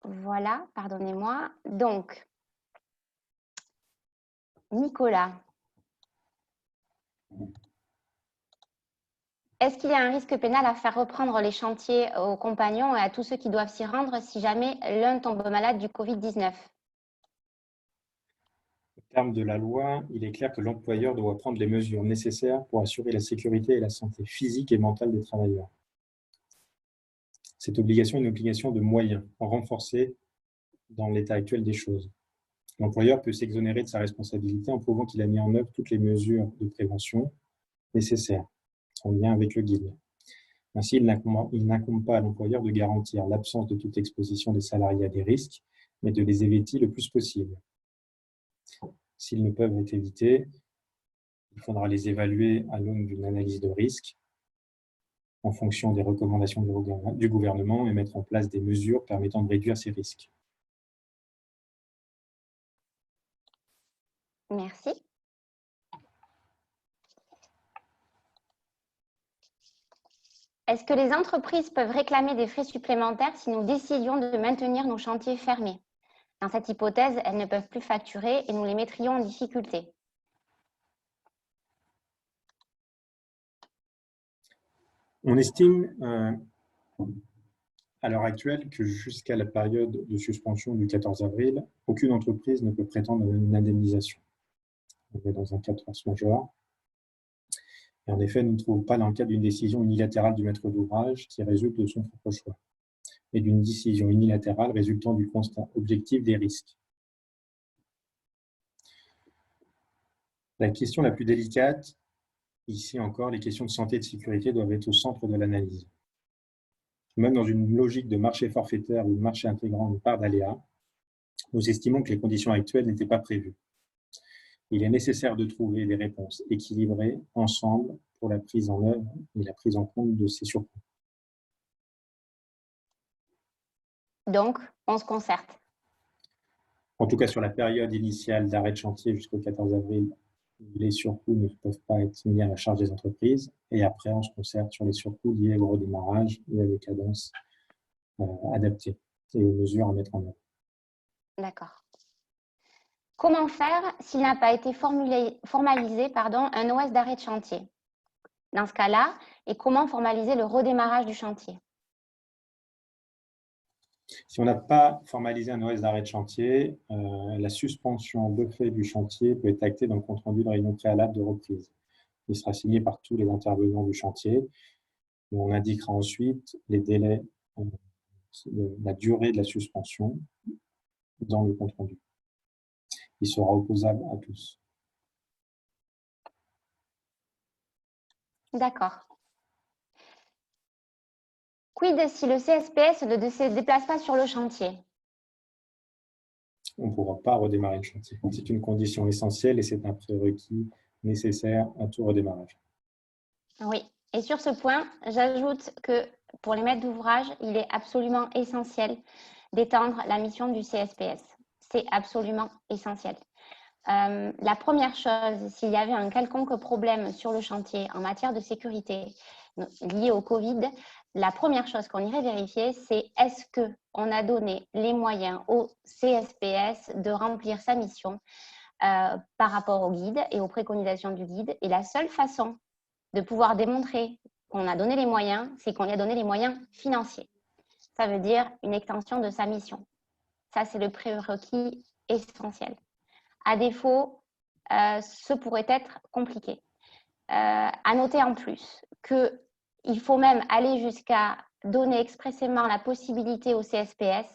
Voilà, pardonnez-moi. Donc, Nicolas, est-ce qu'il y a un risque pénal à faire reprendre les chantiers aux compagnons et à tous ceux qui doivent s'y rendre si jamais l'un tombe malade du Covid-19? Au terme de la loi, il est clair que l'employeur doit prendre les mesures nécessaires pour assurer la sécurité et la santé physique et mentale des travailleurs. Cette obligation est une obligation de moyens, renforcée dans l'état actuel des choses. L'employeur peut s'exonérer de sa responsabilité en prouvant qu'il a mis en œuvre toutes les mesures de prévention nécessaires, en lien avec le guide. Ainsi, il n'incombe pas à l'employeur de garantir l'absence de toute exposition des salariés à des risques, mais de les éviter le plus possible. S'ils ne peuvent être évités, il faudra les évaluer à l'aune d'une analyse de risque en fonction des recommandations du gouvernement et mettre en place des mesures permettant de réduire ces risques. Merci. Est-ce que les entreprises peuvent réclamer des frais supplémentaires si nous décidions de maintenir nos chantiers fermés? Dans cette hypothèse, elles ne peuvent plus facturer et nous les mettrions en difficulté. On estime à l'heure actuelle que jusqu'à la période de suspension du 14 avril, aucune entreprise ne peut prétendre à une indemnisation. On est dans un cas de force majeure. Et en effet, nous ne trouvons pas dans le cadre d'une décision unilatérale du maître d'ouvrage qui résulte de son propre choix, et d'une décision unilatérale résultant du constat objectif des risques. La question la plus délicate, ici encore, les questions de santé et de sécurité doivent être au centre de l'analyse. Même dans une logique de marché forfaitaire ou de marché intégrant une part d'aléas, nous estimons que les conditions actuelles n'étaient pas prévues. Il est nécessaire de trouver des réponses équilibrées ensemble pour la prise en œuvre et la prise en compte de ces surcoûts. Donc, on se concerte. En tout cas, sur la période initiale d'arrêt de chantier jusqu'au 14 avril, les surcoûts ne peuvent pas être mis à la charge des entreprises. Et après, on se concerte sur les surcoûts liés au redémarrage et à des cadences adaptées et aux mesures à mettre en œuvre. D'accord. Comment faire s'il n'a pas été formalisé un OS d'arrêt de chantier? Dans ce cas-là, et comment formaliser le redémarrage du chantier? Si on n'a pas formalisé un OS d'arrêt de chantier, la suspension de fait du chantier peut être actée dans le compte-rendu de réunion préalable de reprise. Il sera signé par tous les intervenants du chantier. Et on indiquera ensuite les délais, la durée de la suspension dans le compte-rendu. Il sera opposable à tous. D'accord. Quid si le CSPS ne se déplace pas sur le chantier? On ne pourra pas redémarrer le chantier. C'est une condition essentielle et c'est un prérequis nécessaire à tout redémarrage. Oui, et sur ce point, j'ajoute que pour les maîtres d'ouvrage, il est absolument essentiel d'étendre la mission du CSPS. C'est absolument essentiel. La première chose, s'il y avait un quelconque problème sur le chantier en matière de sécurité lié au Covid, la première chose qu'on irait vérifier, c'est est-ce qu'on a donné les moyens au CSPS de remplir sa mission par rapport au guide et aux préconisations du guide. Et la seule façon de pouvoir démontrer qu'on a donné les moyens, c'est qu'on lui a donné les moyens financiers. Ça veut dire une extension de sa mission. Ça, c'est le prérequis essentiel. À défaut, ce pourrait être compliqué. À noter en plus qu'il faut même aller jusqu'à donner expressément la possibilité au CSPS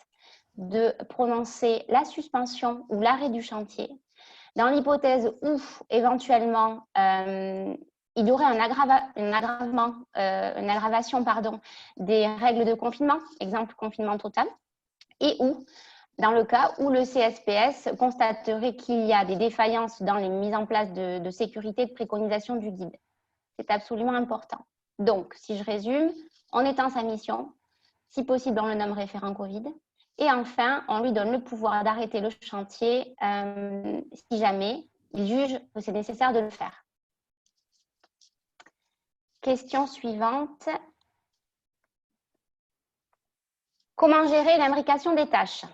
de prononcer la suspension ou l'arrêt du chantier dans l'hypothèse où éventuellement il y aurait une aggravation des règles de confinement, exemple confinement total, et où dans le cas où le CSPS constaterait qu'il y a des défaillances dans les mises en place de sécurité de préconisation du guide. C'est absolument important. Donc, si je résume, on étend sa mission, si possible, on le nomme référent Covid, et enfin, on lui donne le pouvoir d'arrêter le chantier si jamais il juge que c'est nécessaire de le faire. Question suivante. Comment gérer l'imbrication des tâches?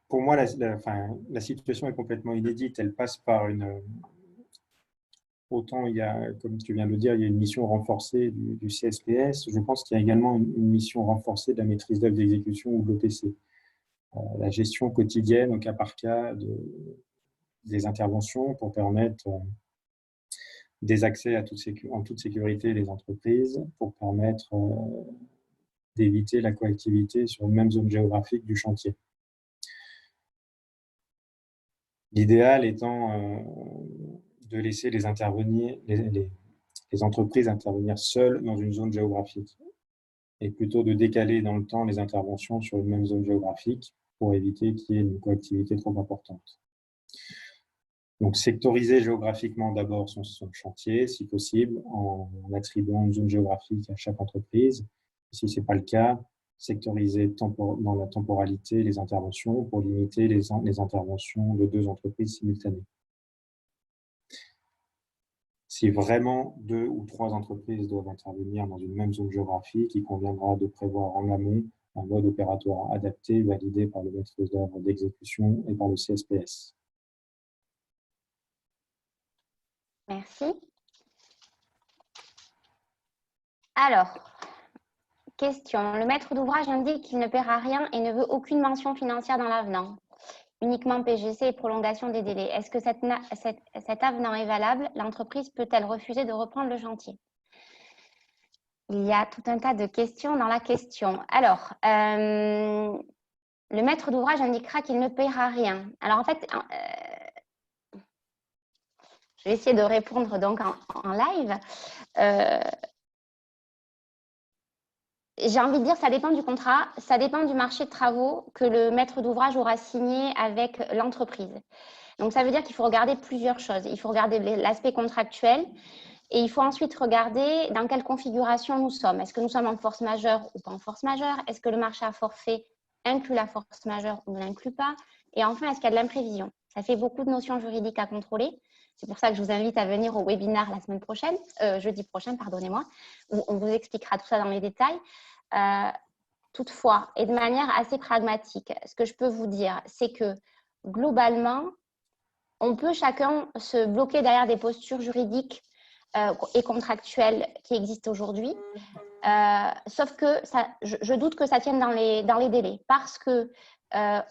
Pour moi, la situation est complètement inédite. Elle passe par une... Autant il y a, comme tu viens de le dire, il y a une mission renforcée du CSPS. Je pense qu'il y a également une mission renforcée de la maîtrise d'œuvre d'exécution ou de l'OPC. La gestion quotidienne au cas par cas des interventions pour permettre des accès en toute sécurité des entreprises, pour permettre d'éviter la coactivité sur une même zone géographique du chantier. L'idéal étant de laisser les entreprises intervenir seules dans une zone géographique et plutôt de décaler dans le temps les interventions sur une même zone géographique pour éviter qu'il y ait une coactivité trop importante. Donc, sectoriser géographiquement d'abord son chantier, si possible, en attribuant une zone géographique à chaque entreprise. Si ce n'est pas le cas, sectoriser dans la temporalité les interventions pour limiter les interventions de 2 entreprises simultanées. Si vraiment 2 ou 3 entreprises doivent intervenir dans une même zone géographique, il conviendra de prévoir en amont un mode opératoire adapté validé par le maître d'œuvre d'exécution et par le CSPS. Merci. Alors, question. Le maître d'ouvrage indique qu'il ne paiera rien et ne veut aucune mention financière dans l'avenant. Uniquement PGC et prolongation des délais. Est-ce que cet avenant est valable? L'entreprise peut-elle refuser de reprendre le chantier? Il y a tout un tas de questions dans la question. Alors, le maître d'ouvrage indiquera qu'il ne paiera rien. Alors, en fait, je vais essayer de répondre donc en live. J'ai envie de dire, ça dépend du contrat, ça dépend du marché de travaux que le maître d'ouvrage aura signé avec l'entreprise. Donc, ça veut dire qu'il faut regarder plusieurs choses. Il faut regarder l'aspect contractuel et il faut ensuite regarder dans quelle configuration nous sommes. Est-ce que nous sommes en force majeure ou pas en force majeure? Est-ce que le marché à forfait inclut la force majeure ou ne l'inclut pas? Et enfin, est-ce qu'il y a de l'imprévision? Ça fait beaucoup de notions juridiques à contrôler. C'est pour ça que je vous invite à venir au webinaire la semaine prochaine, jeudi prochain, pardonnez-moi, où on vous expliquera tout ça dans les détails. Toutefois, et de manière assez pragmatique, ce que je peux vous dire, c'est que globalement, on peut chacun se bloquer derrière des postures juridiques et contractuelles qui existent aujourd'hui, sauf que je doute que ça tienne dans les délais, parce que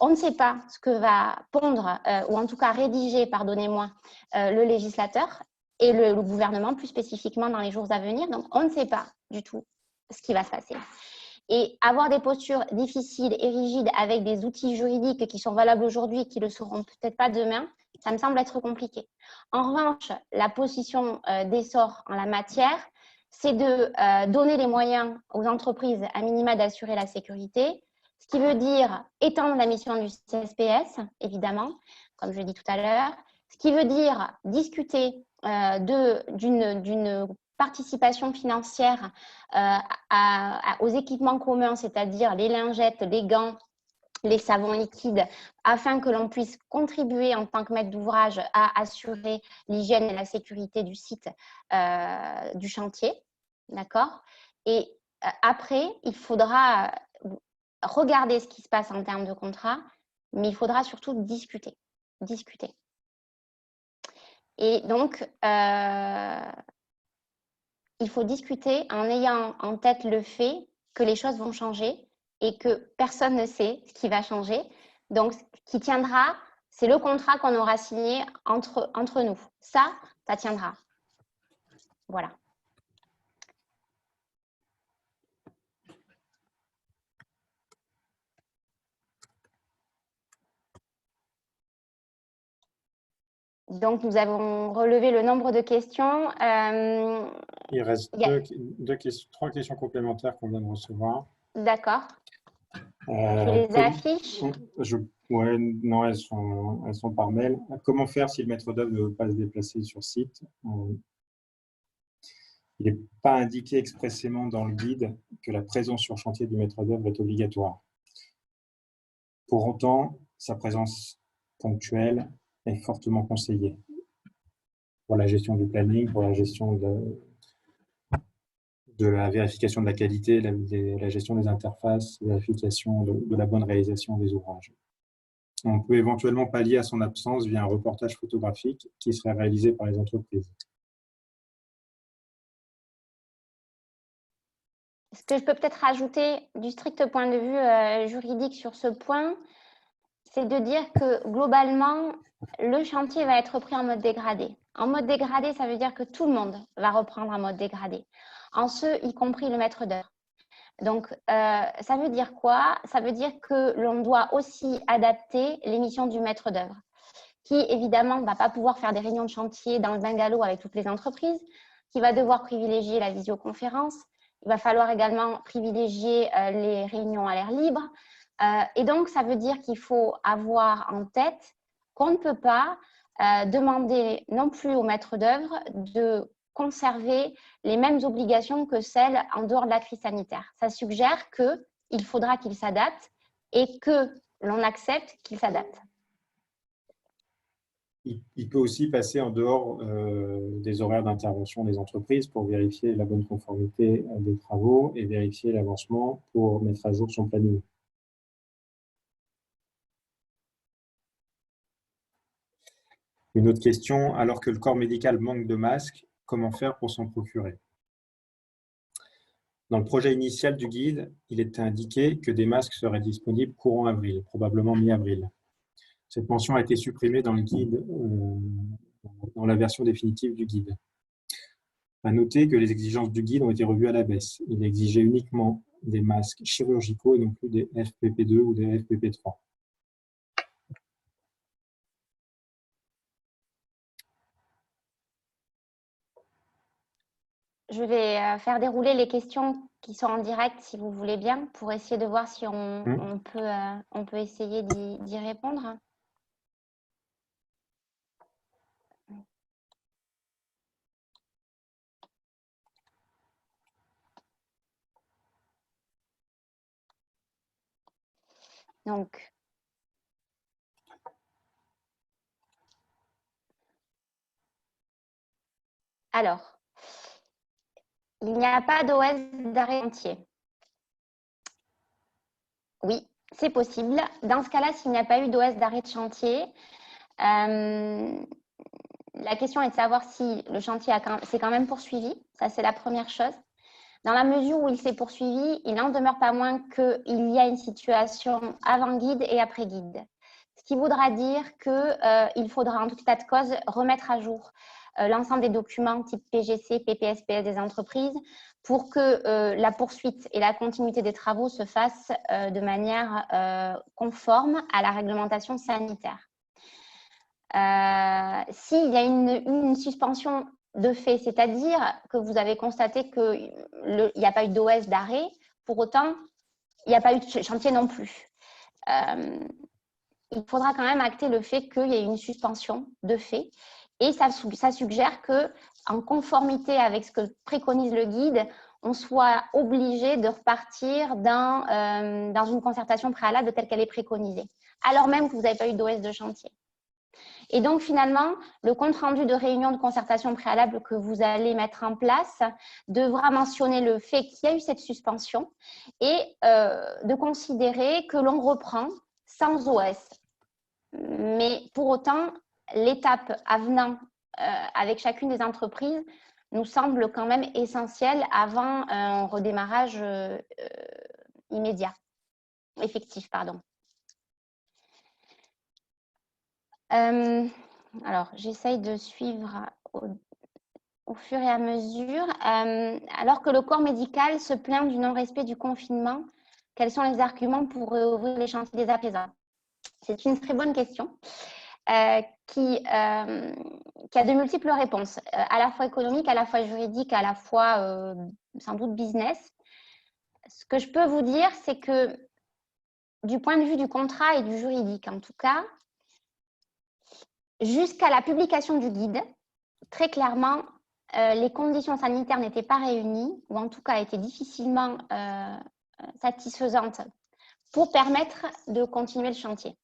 on ne sait pas ce que va pondre, ou en tout cas rédiger, pardonnez-moi, le législateur et le gouvernement, plus spécifiquement dans les jours à venir. Donc, on ne sait pas du tout ce qui va se passer. Et avoir des postures difficiles et rigides avec des outils juridiques qui sont valables aujourd'hui et qui ne le seront peut-être pas demain, ça me semble être compliqué. En revanche, la position d'essor en la matière, c'est de donner les moyens aux entreprises à minima d'assurer la sécurité, ce qui veut dire étendre la mission du CSPS, évidemment, comme je l'ai dit tout à l'heure, ce qui veut dire discuter d'une participation financière aux équipements communs, c'est-à-dire les lingettes, les gants, les savons liquides, afin que l'on puisse contribuer en tant que maître d'ouvrage à assurer l'hygiène et la sécurité du site, du chantier. D'accord? Et après, il faudra regarder ce qui se passe en termes de contrat, mais il faudra surtout discuter. Et donc, il faut discuter en ayant en tête le fait que les choses vont changer et que personne ne sait ce qui va changer. Donc, ce qui tiendra, c'est le contrat qu'on aura signé entre nous. Ça tiendra. Voilà. Donc, nous avons relevé le nombre de questions. Il reste trois questions complémentaires qu'on vient de recevoir. D'accord. Je les affiche. Ouais, non, elles sont par mail. Comment faire si le maître d'œuvre ne veut pas se déplacer sur site? Il n'est pas indiqué expressément dans le guide que la présence sur chantier du maître d'œuvre est obligatoire. Pour autant, sa présence ponctuelle est fortement conseillée pour la gestion du planning, pour la gestion de la vérification de la qualité, la gestion des interfaces, la vérification de la bonne réalisation des ouvrages. On peut éventuellement pallier à son absence via un reportage photographique qui serait réalisé par les entreprises. Ce que je peux peut-être rajouter du strict point de vue juridique sur ce point, c'est de dire que globalement, le chantier va être pris en mode dégradé. En mode dégradé, ça veut dire que tout le monde va reprendre en mode dégradé, en ce, y compris le maître d'œuvre. Donc, ça veut dire quoi? Ça veut dire que l'on doit aussi adapter les missions du maître d'œuvre, qui évidemment ne va pas pouvoir faire des réunions de chantier dans le bungalow avec toutes les entreprises, qui va devoir privilégier la visioconférence. Il va falloir également privilégier les réunions à l'air libre. Et donc, ça veut dire qu'il faut avoir en tête qu'on ne peut pas demander non plus au maître d'œuvre de conserver les mêmes obligations que celles en dehors de la crise sanitaire. Ça suggère qu'il faudra qu'il s'adapte et que l'on accepte qu'il s'adapte. il peut aussi passer en dehors des horaires d'intervention des entreprises pour vérifier la bonne conformité des travaux et vérifier l'avancement pour mettre à jour son planning. Une autre question, alors que le corps médical manque de masques, comment faire pour s'en procurer? Dans le projet initial du guide, il était indiqué que des masques seraient disponibles courant avril, probablement mi-avril. Cette mention a été supprimée dans le guide, dans la version définitive du guide. À noter que les exigences du guide ont été revues à la baisse. Il exigeait uniquement des masques chirurgicaux et non plus des FPP2 ou des FPP3. Je vais faire dérouler les questions qui sont en direct, si vous voulez bien, pour essayer de voir si on peut essayer d'y répondre. Donc, alors, il n'y a pas d'OS d'arrêt entier. Oui, c'est possible. Dans ce cas-là, s'il n'y a pas eu d'OS d'arrêt de chantier, la question est de savoir si le chantier s'est quand même poursuivi. Ça, c'est la première chose. Dans la mesure où il s'est poursuivi, il n'en demeure pas moins qu'il y a une situation avant guide et après guide. Ce qui voudra dire qu'il faudra en tout état de cause remettre à jour l'ensemble des documents type PGC, PPSPS des entreprises pour que la poursuite et la continuité des travaux se fassent de manière conforme à la réglementation sanitaire. S'il y a une suspension de fait, c'est-à-dire que vous avez constaté qu'il n'y a pas eu d'OS d'arrêt, pour autant, il n'y a pas eu de chantier non plus. Il faudra quand même acter le fait qu'il y ait une suspension de fait. Et ça suggère qu'en conformité avec ce que préconise le guide, on soit obligé de repartir dans une concertation préalable telle qu'elle est préconisée, alors même que vous n'avez pas eu d'OS de chantier. Et donc, finalement, le compte-rendu de réunion de concertation préalable que vous allez mettre en place devra mentionner le fait qu'il y a eu cette suspension et de considérer que l'on reprend sans OS. Mais pour autant, l'étape avenant avec chacune des entreprises nous semble quand même essentielle avant un redémarrage immédiat, effectif, pardon. Alors, j'essaye de suivre au fur et à mesure. Alors que le corps médical se plaint du non-respect du confinement, quels sont les arguments pour réouvrir les chantiers dès à présent? C'est une très bonne question qui a de multiples réponses, à la fois économiques, à la fois juridiques, à la fois sans doute business. Ce que je peux vous dire, c'est que du point de vue du contrat et du juridique, en tout cas, jusqu'à la publication du guide, très clairement, les conditions sanitaires n'étaient pas réunies, ou en tout cas étaient difficilement satisfaisantes pour permettre de continuer le chantier.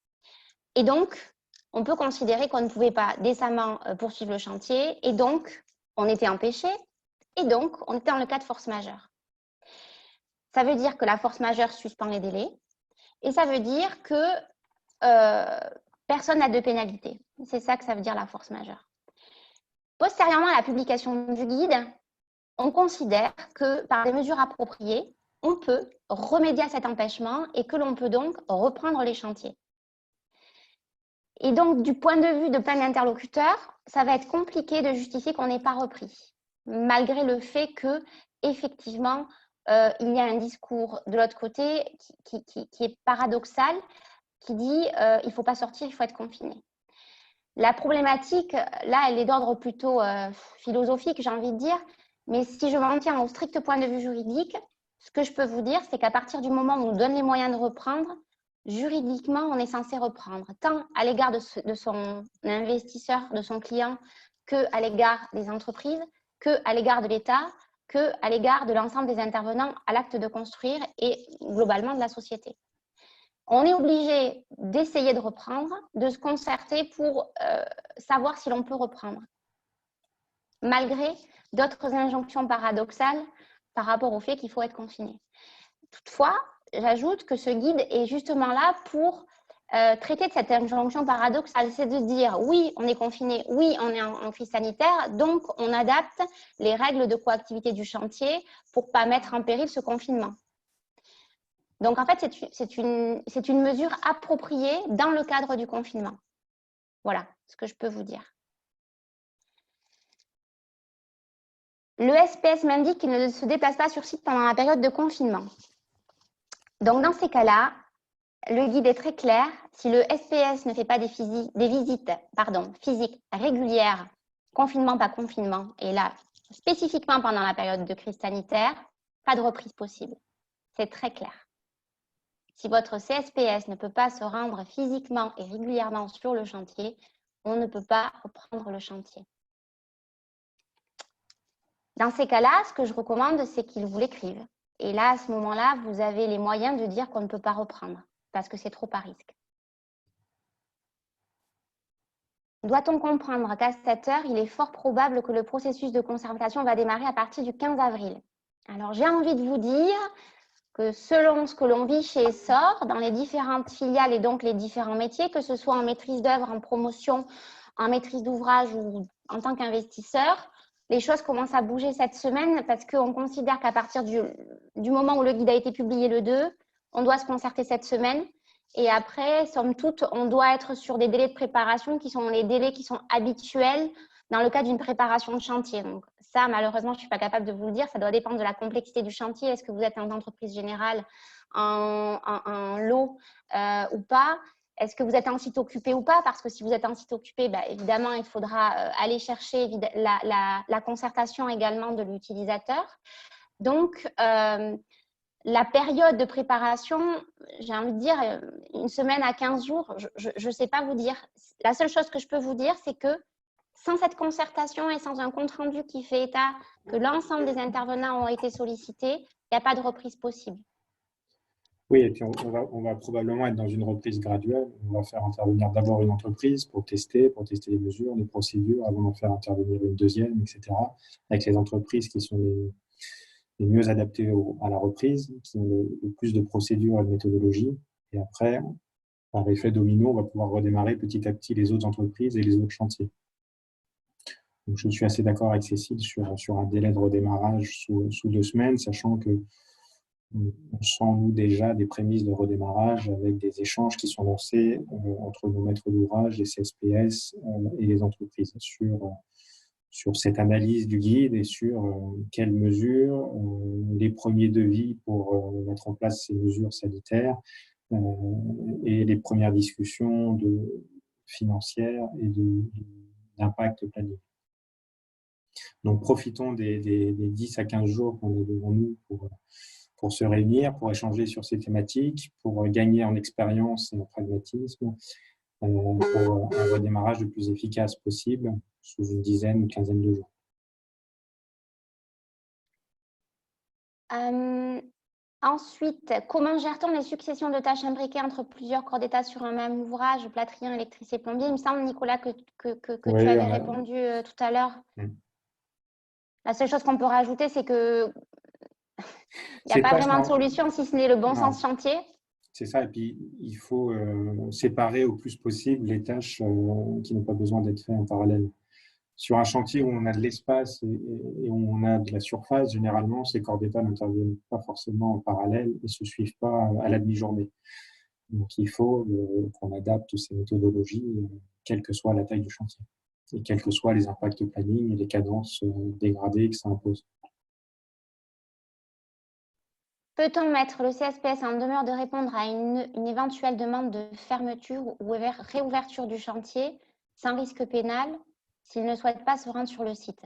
Et donc, on peut considérer qu'on ne pouvait pas décemment poursuivre le chantier, et donc, on était empêché, et donc, on était dans le cas de force majeure. Ça veut dire que la force majeure suspend les délais, et ça veut dire que personne n'a de pénalité. C'est ça que ça veut dire la force majeure. Postérieurement à la publication du guide, on considère que par des mesures appropriées, on peut remédier à cet empêchement et que l'on peut donc reprendre les chantiers. Et donc, du point de vue de plein d'interlocuteurs, ça va être compliqué de justifier qu'on n'ait pas repris, malgré le fait que, effectivement, il y a un discours de l'autre côté qui est paradoxal, qui dit il ne faut pas sortir, il faut être confiné. La problématique, là, elle est d'ordre plutôt philosophique, j'ai envie de dire, mais si je m'en tiens au strict point de vue juridique, ce que je peux vous dire, c'est qu'à partir du moment où on nous donne les moyens de reprendre, juridiquement, on est censé reprendre, tant à l'égard de son investisseur, de son client, qu'à l'égard des entreprises, qu'à l'égard de l'État, qu'à l'égard de l'ensemble des intervenants à l'acte de construire et globalement de la société. on est obligé d'essayer de reprendre, de se concerter pour savoir si l'on peut reprendre, malgré d'autres injonctions paradoxales par rapport au fait qu'il faut être confiné. Toutefois, j'ajoute que ce guide est justement là pour traiter de cette injonction paradoxale, c'est de dire oui, on est confiné, oui, on est en crise sanitaire, donc on adapte les règles de coactivité du chantier pour ne pas mettre en péril ce confinement. Donc, en fait, c'est une mesure appropriée dans le cadre du confinement. Voilà ce que je peux vous dire. Le SPS m'indique qu'il ne se déplace pas sur site pendant la période de confinement. Donc, dans ces cas-là, le guide est très clair. Si le SPS ne fait pas des visites physiques régulières, confinement, pas confinement, et là, spécifiquement pendant la période de crise sanitaire, pas de reprise possible. C'est très clair. Si votre CSPS ne peut pas se rendre physiquement et régulièrement sur le chantier, on ne peut pas reprendre le chantier. Dans ces cas-là, ce que je recommande, c'est qu'ils vous l'écrivent. Et là, à ce moment-là, vous avez les moyens de dire qu'on ne peut pas reprendre parce que c'est trop à risque. Doit-on comprendre qu'à cette heure, il est fort probable que le processus de concertation va démarrer à partir du 15 avril? Alors, j'ai envie de vous dire que selon ce que l'on vit chez Essor, dans les différentes filiales et donc les différents métiers, que ce soit en maîtrise d'œuvre, en promotion, en maîtrise d'ouvrage ou en tant qu'investisseur, les choses commencent à bouger cette semaine parce qu'on considère qu'à partir du moment où le guide a été publié le 2, on doit se concerter cette semaine. Et après, somme toute, on doit être sur des délais de préparation qui sont les délais qui sont habituels dans le cas d'une préparation de chantier. Donc ça, malheureusement, je ne suis pas capable de vous le dire. Ça doit dépendre de la complexité du chantier. Est-ce que vous êtes en entreprise générale, en lot ou pas? Est-ce que vous êtes en site occupé ou pas? Parce que si vous êtes en site occupé, évidemment, il faudra aller chercher la concertation également de l'utilisateur. Donc, la période de préparation, j'ai envie de dire une semaine à 15 jours, je ne sais pas vous dire. La seule chose que je peux vous dire, c'est que sans cette concertation et sans un compte-rendu qui fait état que l'ensemble des intervenants ont été sollicités, il n'y a pas de reprise possible. Oui, et puis on va probablement être dans une reprise graduelle. On va faire intervenir d'abord une entreprise pour tester les mesures, les procédures, avant d'en faire intervenir une deuxième, etc. Avec les entreprises qui sont les mieux adaptées à la reprise, qui ont le plus de procédures et de méthodologies. Et après, par effet domino, on va pouvoir redémarrer petit à petit les autres entreprises et les autres chantiers. Donc, je suis assez d'accord avec Cécile sur un délai de redémarrage sous 2 semaines, sachant que on sent, nous, déjà des prémices de redémarrage avec des échanges qui sont lancés entre nos maîtres d'ouvrage, les CSPS et les entreprises sur cette analyse du guide et sur quelles mesures, les premiers devis pour mettre en place ces mesures sanitaires et les premières discussions financières et d'impact planning. Donc, profitons des 10 à 15 jours qu'on est devant nous pour se réunir, pour échanger sur ces thématiques, pour gagner en expérience et en pragmatisme, pour un redémarrage le plus efficace possible sous une dizaine ou quinzaine de jours. Ensuite, comment gère-t-on les successions de tâches imbriquées entre plusieurs corps d'État sur un même ouvrage, plâtrier, électricien, plombier? Il me semble, Nicolas, que tu avais répondu tout à l'heure. La seule chose qu'on peut rajouter, c'est que il n'y a pas vraiment de solution si ce n'est le bon sens chantier. C'est ça, et puis il faut séparer au plus possible les tâches qui n'ont pas besoin d'être faites en parallèle. Sur un chantier où on a de l'espace et où on a de la surface, généralement, ces corps d'État n'interviennent pas forcément en parallèle et ne se suivent pas à la demi-journée. Donc il faut qu'on adapte ces méthodologies, quelle que soit la taille du chantier, et quels que soient les impacts planning et les cadences dégradées que ça impose. Peut-on mettre le CSPS en demeure de répondre à une éventuelle demande de fermeture ou réouverture du chantier sans risque pénal s'il ne souhaite pas se rendre sur le site?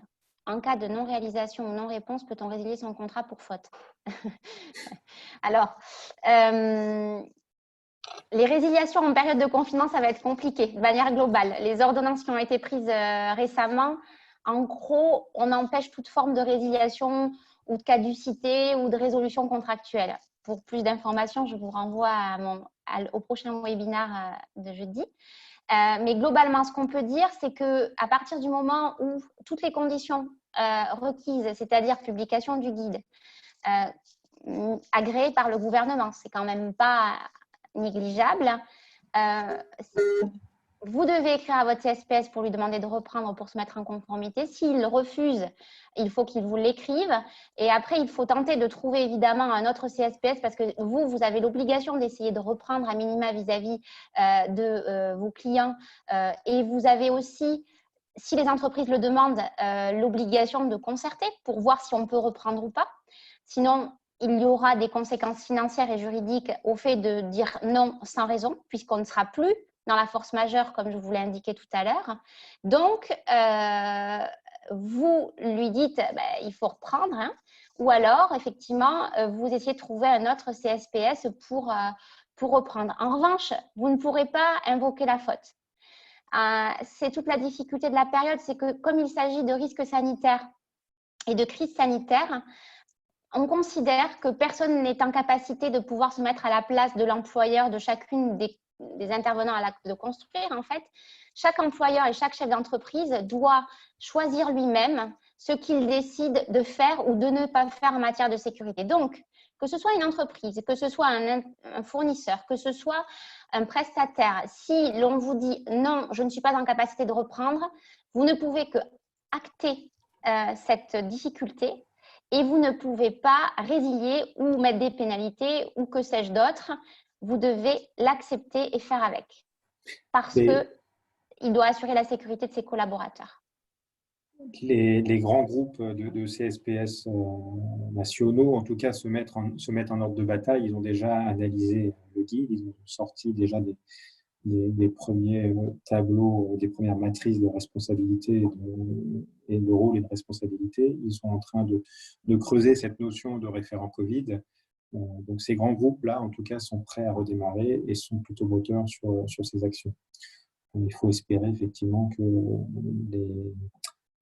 En cas de non-réalisation ou non-réponse, peut-on résilier son contrat pour faute? Alors, les résiliations en période de confinement, ça va être compliqué de manière globale. Les ordonnances qui ont été prises récemment, en gros, on empêche toute forme de résiliation ou de caducité ou de résolution contractuelle. pour plus d'informations, je vous renvoie au prochain webinaire de jeudi. Mais globalement, ce qu'on peut dire, c'est qu'à partir du moment où toutes les conditions requises, c'est-à-dire publication du guide, agréé par le gouvernement, c'est quand même pas négligeable. Vous devez écrire à votre CSPS pour lui demander de reprendre pour se mettre en conformité. S'il refuse, il faut qu'il vous l'écrive. Et après, il faut tenter de trouver évidemment un autre CSPS parce que vous avez l'obligation d'essayer de reprendre à minima vis-à-vis de vos clients. Et vous avez aussi, si les entreprises le demandent, l'obligation de concerter pour voir si on peut reprendre ou pas. Sinon, il y aura des conséquences financières et juridiques au fait de dire non sans raison, puisqu'on ne sera plus dans la force majeure, comme je vous l'ai indiqué tout à l'heure. Donc, vous lui dites, il faut reprendre, hein, ou alors, effectivement, vous essayez de trouver un autre CSPS pour reprendre. En revanche, vous ne pourrez pas invoquer la faute. C'est toute la difficulté de la période, c'est que comme il s'agit de risques sanitaires et de crise sanitaire, on considère que personne n'est en capacité de pouvoir se mettre à la place de l'employeur de chacune des intervenants à l'acte de construire. En fait, chaque employeur et chaque chef d'entreprise doit choisir lui-même ce qu'il décide de faire ou de ne pas faire en matière de sécurité. Donc, que ce soit une entreprise, que ce soit un fournisseur, que ce soit un prestataire, si l'on vous dit non, je ne suis pas en capacité de reprendre, vous ne pouvez que acter cette difficulté et vous ne pouvez pas résilier ou mettre des pénalités ou que sais-je d'autre. Vous devez l'accepter et faire avec parce qu'il doit assurer la sécurité de ses collaborateurs. Les grands groupes de CSPS nationaux, en tout cas, se mettent en ordre de bataille. Ils ont déjà analysé le guide, ils ont sorti déjà des premiers tableaux, des premières matrices de responsabilité et de rôle et de responsabilité. Ils sont en train de creuser cette notion de référent Covid. Donc, ces grands groupes-là, en tout cas, sont prêts à redémarrer et sont plutôt moteurs sur ces actions. Donc, il faut espérer effectivement que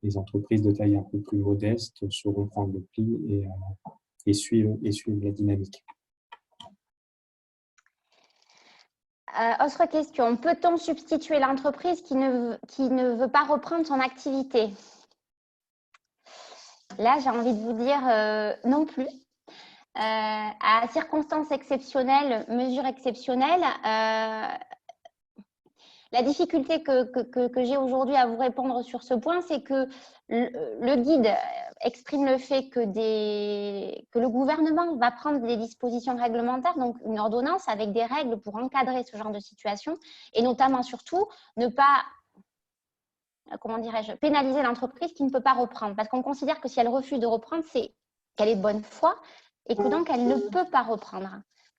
les entreprises de taille un peu plus modeste sauront prendre le pli et suivre la dynamique. Autre question, peut-on substituer l'entreprise qui ne veut pas reprendre son activité? Là, j'ai envie de vous dire non plus. À circonstances exceptionnelles, mesures exceptionnelles, la difficulté que j'ai aujourd'hui à vous répondre sur ce point, c'est que le guide exprime le fait que le gouvernement va prendre des dispositions réglementaires, donc une ordonnance avec des règles pour encadrer ce genre de situation et notamment surtout ne pas, comment dirais-je, pénaliser l'entreprise qui ne peut pas reprendre parce qu'on considère que si elle refuse de reprendre, c'est qu'elle est de bonne foi et que donc elle ne peut pas reprendre.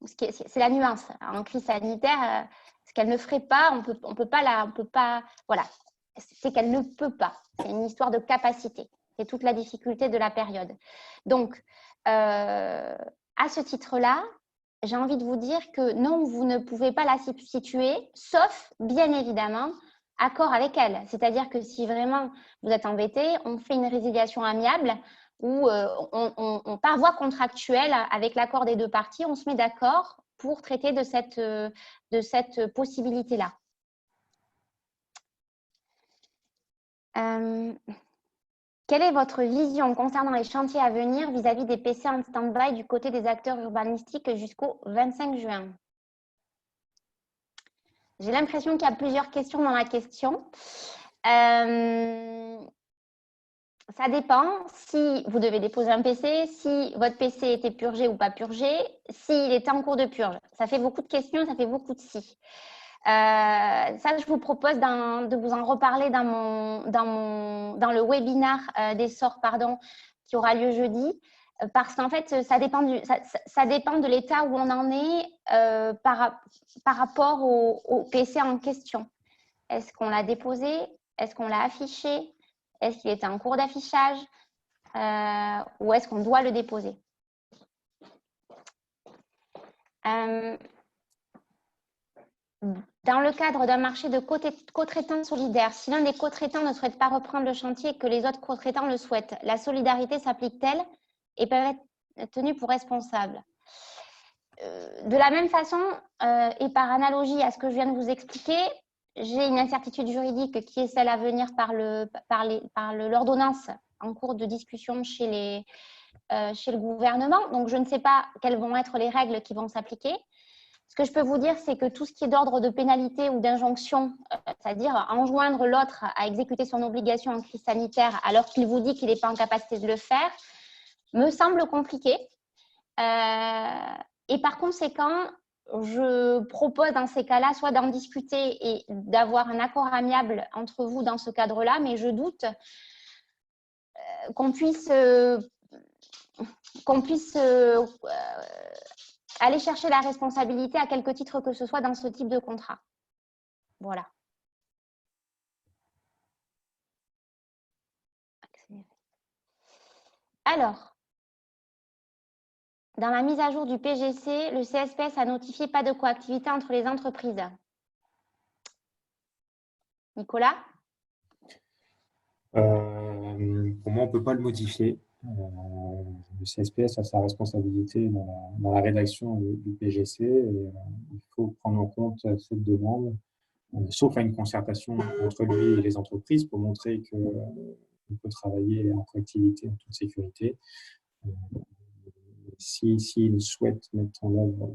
C'est la nuance. En crise sanitaire, ce qu'elle ne ferait pas, on peut pas, voilà, c'est qu'elle ne peut pas. C'est une histoire de capacité. C'est toute la difficulté de la période. Donc, à ce titre-là, j'ai envie de vous dire que non, vous ne pouvez pas la substituer, sauf, bien évidemment, accord avec elle. C'est-à-dire que si vraiment vous êtes embêté, on fait une résiliation amiable où par voie contractuelle, avec l'accord des deux parties, on se met d'accord pour traiter de cette possibilité-là. Quelle est votre vision concernant les chantiers à venir vis-à-vis des PC en stand-by du côté des acteurs urbanistiques jusqu'au 25 juin? J'ai l'impression qu'il y a plusieurs questions dans la question. Ça dépend si vous devez déposer un PC, si votre PC était purgé ou pas purgé, s'il était en cours de purge. Ça fait beaucoup de questions, ça fait beaucoup de si. Ça, je vous propose de vous en reparler dans le webinaire d'essor, qui aura lieu jeudi, parce qu'en fait, ça dépend de l'état où on en est par rapport au PC en question. Est-ce qu'on l'a déposé? Est-ce qu'on l'a affiché? Est-ce qu'il était en cours d'affichage ou est-ce qu'on doit le déposer? Dans le cadre d'un marché de co-traitants solidaires, si l'un des co-traitants ne souhaite pas reprendre le chantier et que les autres co-traitants le souhaitent, la solidarité s'applique-t-elle et peuvent être tenus pour responsables? de la même façon, et par analogie à ce que je viens de vous expliquer, j'ai une incertitude juridique qui est celle à venir par l'ordonnance en cours de discussion chez le gouvernement. Donc, je ne sais pas quelles vont être les règles qui vont s'appliquer. Ce que je peux vous dire, c'est que tout ce qui est d'ordre de pénalité ou d'injonction, c'est-à-dire enjoindre l'autre à exécuter son obligation en crise sanitaire alors qu'il vous dit qu'il n'est pas en capacité de le faire, me semble compliqué. Et par conséquent, je propose dans ces cas-là soit d'en discuter et d'avoir un accord amiable entre vous dans ce cadre-là, mais je doute qu'on puisse aller chercher la responsabilité à quelque titre que ce soit dans ce type de contrat. Voilà. Alors, dans la mise à jour du PGC, le CSPS a notifié pas de coactivité entre les entreprises. Nicolas? Pour moi, on ne peut pas le modifier. Le CSPS a sa responsabilité dans la rédaction du PGC et il faut prendre en compte cette demande, sauf à une concertation entre lui et les entreprises pour montrer qu'on peut travailler en collectivité en toute sécurité. S'il souhaite mettre en œuvre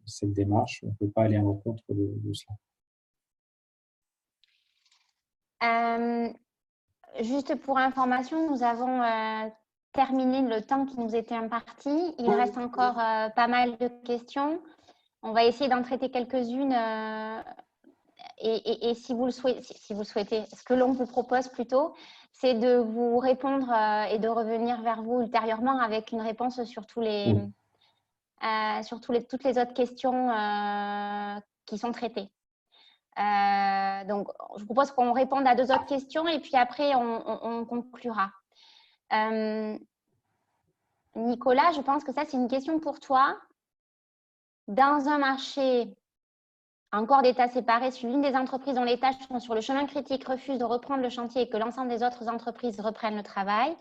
cette démarche, on ne peut pas aller à l'encontre de cela. Juste pour information, nous avons terminé le temps qui nous était imparti. Il reste encore pas mal de questions. On va essayer d'en traiter quelques-unes. Et si vous le souhaitez, ce que l'on vous propose plutôt, c'est de vous répondre et de revenir vers vous ultérieurement avec une réponse sur toutes les autres questions qui sont traitées. Donc, je propose qu'on réponde à 2 autres questions et puis après, on conclura. Nicolas, je pense que ça, c'est une question pour toi. Dans un marché en corps d'État séparé, si l'une des entreprises dont les tâches sont sur le chemin critique refuse de reprendre le chantier et que l'ensemble des autres entreprises reprennent le travail,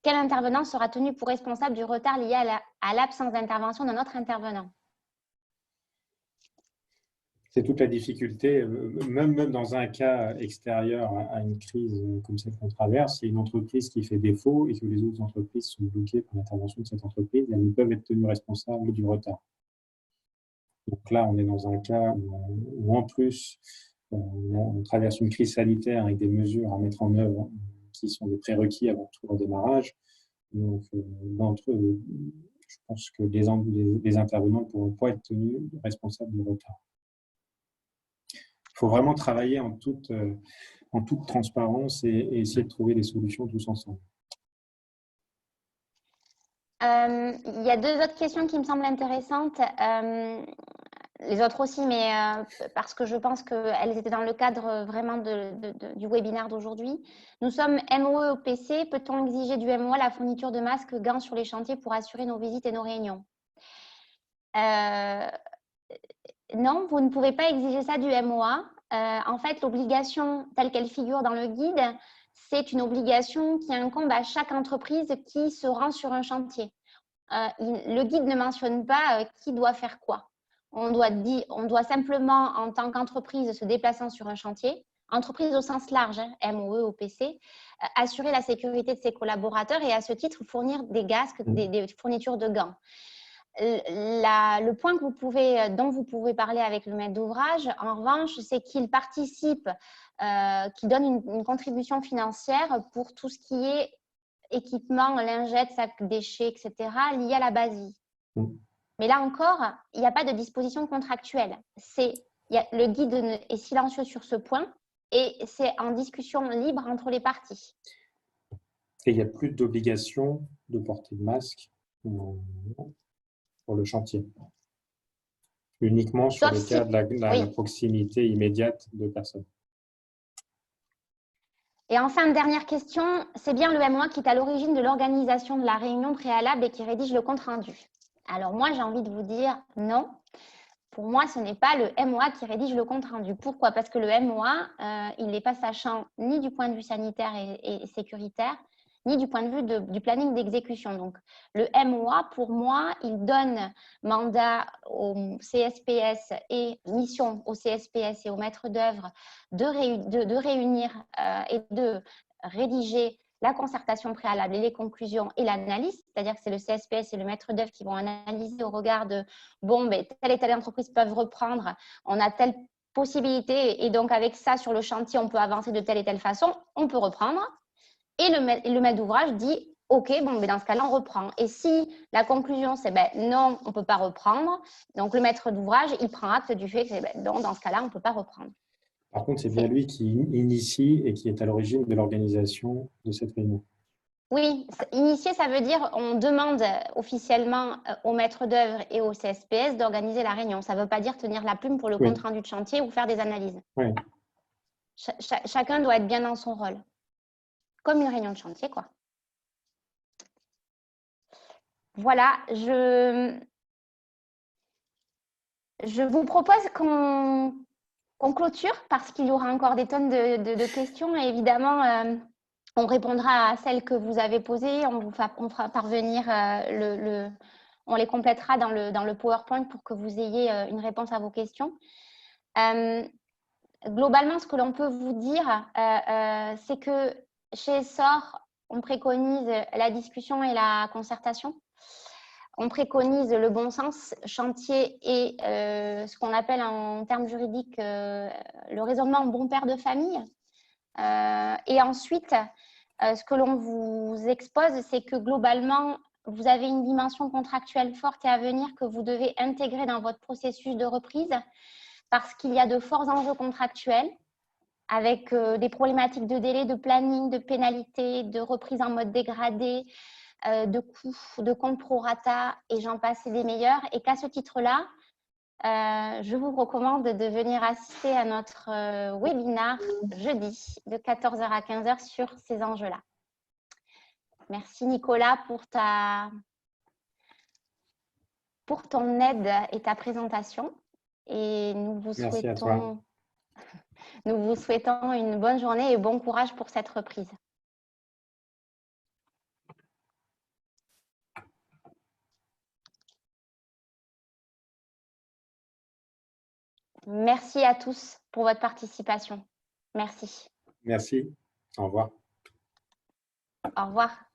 quel intervenant sera tenu pour responsable du retard lié à l'absence d'intervention d'un autre intervenant? C'est toute la difficulté, même dans un cas extérieur à une crise comme celle qu'on traverse, il y a une entreprise qui fait défaut et que les autres entreprises sont bloquées par l'intervention de cette entreprise, elles ne peuvent être tenues responsables du retard. Donc là, on est dans un cas où en plus, on traverse une crise sanitaire avec des mesures à mettre en œuvre qui sont des prérequis avant tout redémarrage. Donc, je pense que les intervenants ne pourront pas être tenus responsables du retard. Il faut vraiment travailler en toute transparence et essayer de trouver des solutions tous ensemble. Il y a 2 autres questions qui me semblent intéressantes. Les autres aussi, mais parce que je pense qu'elles étaient dans le cadre vraiment du webinaire d'aujourd'hui. Nous sommes MOE au PC. Peut-on exiger du MOA la fourniture de masques, gants sur les chantiers pour assurer nos visites et nos réunions? Non, vous ne pouvez pas exiger ça du MOA. En fait, l'obligation telle qu'elle figure dans le guide, c'est une obligation qui incombe à chaque entreprise qui se rend sur un chantier. Le guide ne mentionne pas qui doit faire quoi. On doit simplement, en tant qu'entreprise se déplaçant sur un chantier, entreprise au sens large, MOE, OPC, assurer la sécurité de ses collaborateurs et à ce titre fournir des casques, des fournitures de gants. Le point dont vous pouvez parler avec le maître d'ouvrage, en revanche, c'est qu'il participe, qu'il donne une contribution financière pour tout ce qui est équipement, lingettes, sacs, déchets, etc., liés à la basie. Mais là encore, il n'y a pas de disposition contractuelle. Le guide est silencieux sur ce point et c'est en discussion libre entre les parties. Et il n'y a plus d'obligation de porter de masque pour le chantier. Uniquement sur le cas de la proximité immédiate de personnes. Et enfin, dernière question, c'est bien le MOA qui est à l'origine de l'organisation de la réunion préalable et qui rédige le compte-rendu? Alors moi, j'ai envie de vous dire non. Pour moi, ce n'est pas le MOA qui rédige le compte-rendu. Pourquoi? Parce que le MOA, il n'est pas sachant ni du point de vue sanitaire et sécuritaire, ni du point de vue du planning d'exécution. Donc, le MOA, pour moi, il donne mandat au CSPS et mission au CSPS et au maître d'œuvre de réunir et de rédiger la concertation préalable et les conclusions et l'analyse, c'est-à-dire que c'est le CSPS et le maître d'œuvre qui vont analyser au regard de bon, mais telle et telle entreprise peuvent reprendre, on a telle possibilité et donc avec ça sur le chantier, on peut avancer de telle et telle façon, on peut reprendre. Et le maître d'ouvrage dit OK, bon, mais dans ce cas-là, on reprend. Et si la conclusion, c'est non, on ne peut pas reprendre, donc le maître d'ouvrage, il prend acte du fait que non, dans ce cas-là, on ne peut pas reprendre. Par contre, c'est bien lui qui initie et qui est à l'origine de l'organisation de cette réunion. Oui, initier, ça veut dire on demande officiellement au maître d'œuvre et au CSPS d'organiser la réunion. Ça ne veut pas dire tenir la plume pour le compte rendu de chantier ou faire des analyses. Oui. Chacun doit être bien dans son rôle. Comme une réunion de chantier, quoi. Voilà, je vous propose qu'on clôture parce qu'il y aura encore des tonnes de questions et évidemment, on répondra à celles que vous avez posées, on fera parvenir on les complétera dans le PowerPoint pour que vous ayez une réponse à vos questions. Globalement, ce que l'on peut vous dire, c'est que chez Essor, on préconise la discussion et la concertation. On préconise le bon sens, chantier et ce qu'on appelle en termes juridiques le raisonnement en bon père de famille. Et ensuite, ce que l'on vous expose, c'est que globalement, vous avez une dimension contractuelle forte et à venir que vous devez intégrer dans votre processus de reprise parce qu'il y a de forts enjeux contractuels avec des problématiques de délai, de planning, de pénalité, de reprise en mode dégradé, de coûts, de compte pro rata et j'en passe et des meilleurs. Et qu'à ce titre-là, je vous recommande de venir assister à notre webinaire jeudi de 14h à 15h sur ces enjeux-là. Merci Nicolas pour ton aide et ta présentation. Et nous vous souhaitons une bonne journée et bon courage pour cette reprise. Merci à tous pour votre participation. Merci. Merci. Au revoir. Au revoir.